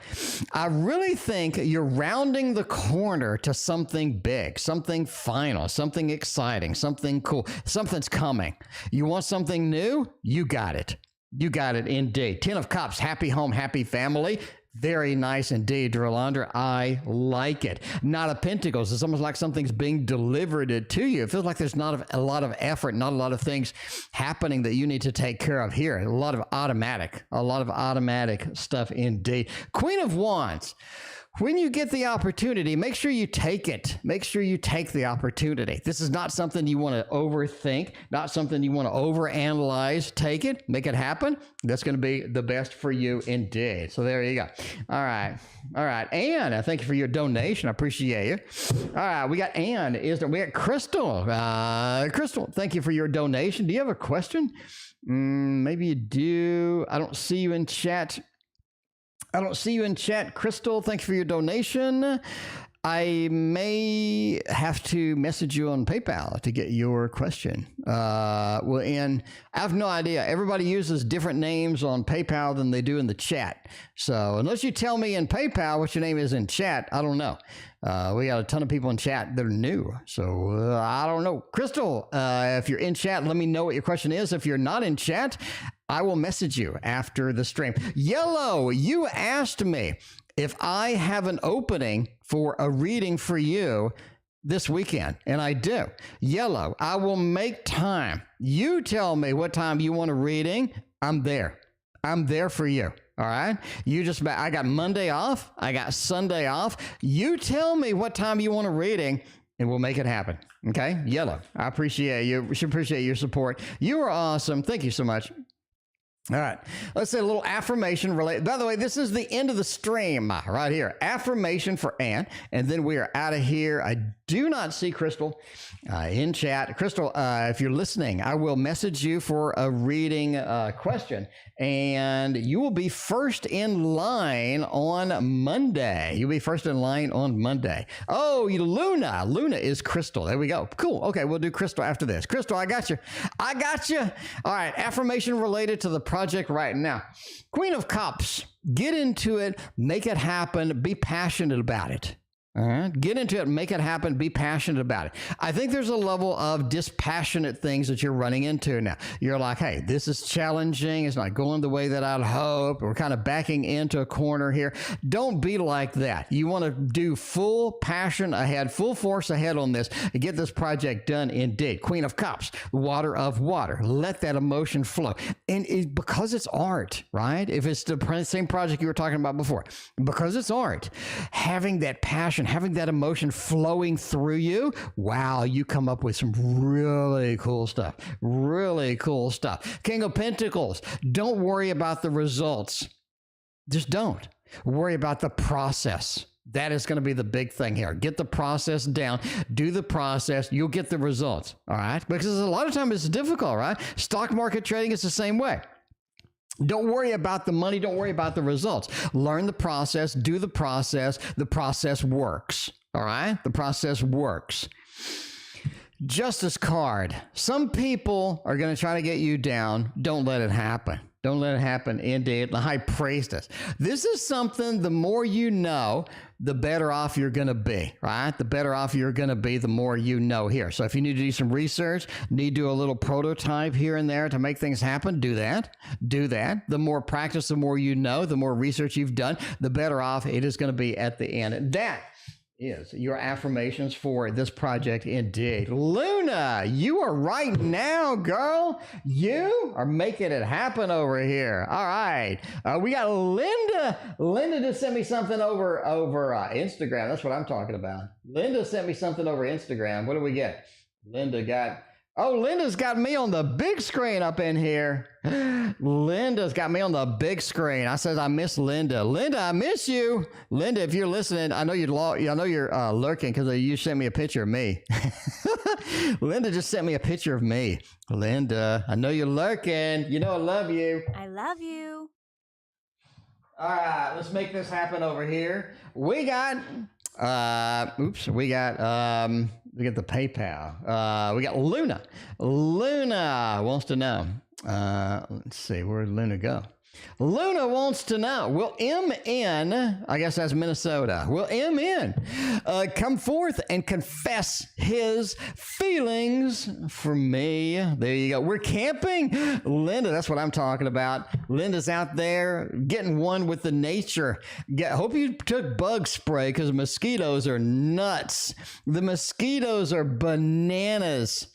I really think you're rounding the corner to something big, something final, something exciting, something cool. Something's coming. You want something new? You got it. You got it indeed. Ten of Cups, happy home, happy family. Very nice indeed, Dralandra. I like it. Knight of Pentacles. It's almost like something's being delivered to you. It feels like there's not a lot of effort, not a lot of things happening that you need to take care of here. A lot of automatic stuff indeed. Queen of Wands. When you get the opportunity, make sure you take it. Make sure you take the opportunity. This is not something you want to overthink, not something you want to overanalyze. Take it, make it happen. That's going to be the best for you indeed. So there you go. All right. All right. Anne, I thank you for your donation. I appreciate you. All right. We got Anne. We got Crystal. Crystal, thank you for your donation. Do you have a question? Maybe you do. I don't see you in chat. Crystal. Thank you for your donation. I may have to message you on PayPal to get your question. And I have no idea. Everybody uses different names on PayPal than they do in the chat. So unless you tell me in PayPal what your name is in chat, I don't know. We got a ton of people in chat that are new. So I don't know. Crystal, if you're in chat, let me know what your question is. If you're not in chat, I will message you after the stream. Yellow, you asked me if I have an opening for a reading for you this weekend, and I do. Yellow, I will make time. You tell me what time you want a reading. I'm there. I'm there for you. All right. I got Monday off. I got Sunday off. You tell me what time you want a reading and we'll make it happen. Okay. Yellow, I appreciate you. We should appreciate your support. You are awesome. Thank you so much. All right, let's say a little affirmation related. By the way, this is the end of the stream right here. Affirmation for Anne, and then we are out of here. I do not see Crystal in chat. Crystal, if you're listening, I will message you for a reading question, and you will be first in line on Monday. You'll be first in line on Monday. Oh, Luna. Luna is Crystal. There we go. Cool. Okay, we'll do Crystal after this. Crystal, I got you. I got you. All right, affirmation related to the project right now. Queen of Cups. Get into it. Make it happen. Be passionate about it. All right. Get into it, make it happen, be passionate about it. I think there's a level of dispassionate things that you're running into now. You're like, hey, this is challenging. It's not going the way that I'd hope. We're kind of backing into a corner here. Don't be like that. You want to do full passion ahead, full force ahead on this and get this project done indeed. Queen of Cups, water of water. Let that emotion flow. And because it's art, right? If it's the same project you were talking about before, because it's art, having that passion, having that emotion flowing through you, wow, you come up with some really cool stuff. Really cool stuff. King of Pentacles, don't worry about the results. Just don't. Worry about the process. That is going to be the big thing here. Get the process down. Do the process. You'll get the results. All right? Because a lot of times it's difficult, right? Stock market trading is the same way. Don't worry about the money. Don't worry about the results. Learn the process. Do the process. The process works. All right? The process works. Justice card. Some people are going to try to get you down. Don't let it happen. Don't let it happen. Indeed. The High Priestess. This is something, the more you know, the better off you're going to be, right? The better off you're going to be, the more you know here. So if you need to do some research, need to do a little prototype here and there to make things happen, do that. Do that. The more practice, the more you know, the more research you've done, the better off it is going to be at the end. And that is your affirmations for this project indeed. Luna, you are right now, girl. You are making it happen over here. All right. We got Linda. Linda just sent me something over Instagram. That's what I'm talking about. Linda sent me something over Instagram. What do we get? Linda's got me on the big screen up in here. Linda's got me on the big screen. I said, I miss Linda. Linda, I miss you. Linda, if you're listening, I know you're lurking because you sent me a picture of me. Linda just sent me a picture of me. Linda, I know you're lurking. You know I love you. I love you. All right, let's make this happen over here. We got the PayPal. We got Luna. Luna wants to know, Let's see, where'd Luna go? Luna wants to know, will MN, I guess that's Minnesota, will MN come forth and confess his feelings for me? There you go. We're camping. Linda, that's what I'm talking about. Linda's out there getting one with the nature. Hope you took bug spray because mosquitoes are nuts. The mosquitoes are bananas.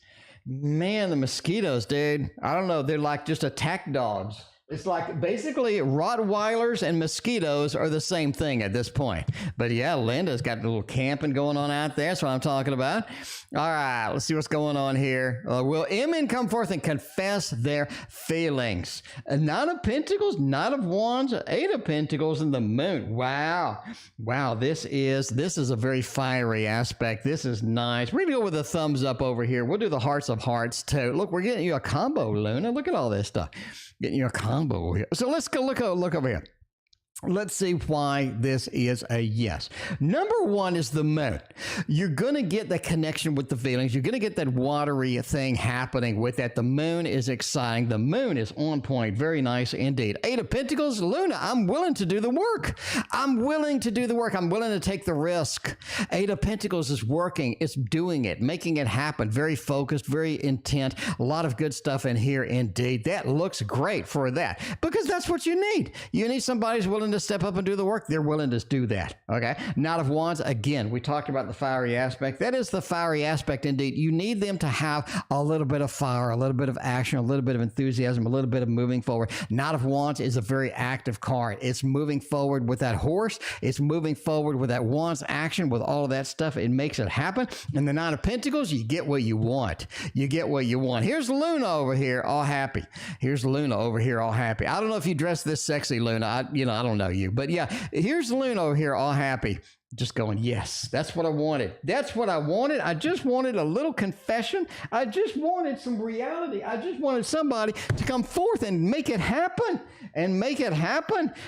Man, the mosquitoes, dude. I don't know. They're like just attack dogs. It's like basically Rottweilers and mosquitoes are the same thing at this point. But yeah, Linda's got a little camping going on out there. That's what I'm talking about. All right, let's see what's going on here. Will MN come forth and confess their feelings? A Nine of Pentacles, Knight of Wands, Eight of Pentacles, and the Moon. Wow. Wow, this is a very fiery aspect. This is nice. We're going to go with a thumbs up over here. We'll do the hearts of hearts too. Look, we're getting you a combo, Luna. Look at all this stuff. Getting you a combo here. So let's go look over here. Let's see why this is a yes. Number one is the Moon. You're going to get the connection with the feelings. You're going to get that watery thing happening with that. The Moon is exciting. The Moon is on point. Very nice indeed. Eight of Pentacles, Luna, I'm willing to do the work. I'm willing to do the work. I'm willing to take the risk. Eight of Pentacles is working. It's doing it, making it happen. Very focused, very intent. A lot of good stuff in here indeed. That looks great for that because that's what you need. You need somebody who's willing to step up and do the work. They're willing to do that. Okay. Knight of Wands, again, we talked about the fiery aspect. That is the fiery aspect indeed. You need them to have a little bit of fire, a little bit of action, a little bit of enthusiasm, a little bit of moving forward. Knight of Wands is a very active card. It's moving forward with that horse. It's moving forward with that Wands action, with all of that stuff. It makes it happen. And the Nine of Pentacles, you get what you want. You get what you want. Here's Luna over here, all happy. Here's Luna over here, all happy. I don't know if you dress this sexy, Luna. I don't know you. But yeah, here's Luna over here, all happy. Just going, yes, that's what I wanted. That's what I wanted. I just wanted a little confession. I just wanted some reality. I just wanted somebody to come forth and make it happen.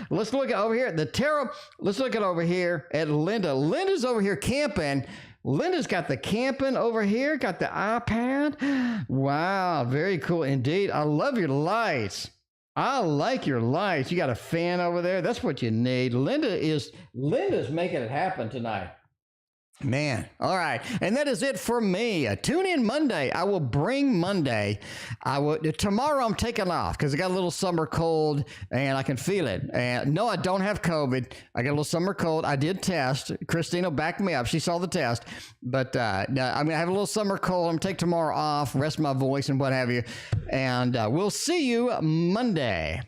Let's look at over here at the tarot. Let's look at over here at Linda. Linda's over here camping. Linda's got the camping over here, got the iPad. Wow, very cool indeed. I love your lights. I like your lights. You got a fan over there. That's what you need. Linda's making it happen tonight. Man. All right. And that is it for me. Tune in Monday. I will bring Monday. Tomorrow I'm taking off because I got a little summer cold and I can feel it. And no, I don't have COVID. I got a little summer cold. I did test. Christina backed me up. She saw the test. But I have a little summer cold. I'm going to take tomorrow off, rest my voice and what have you. And we'll see you Monday.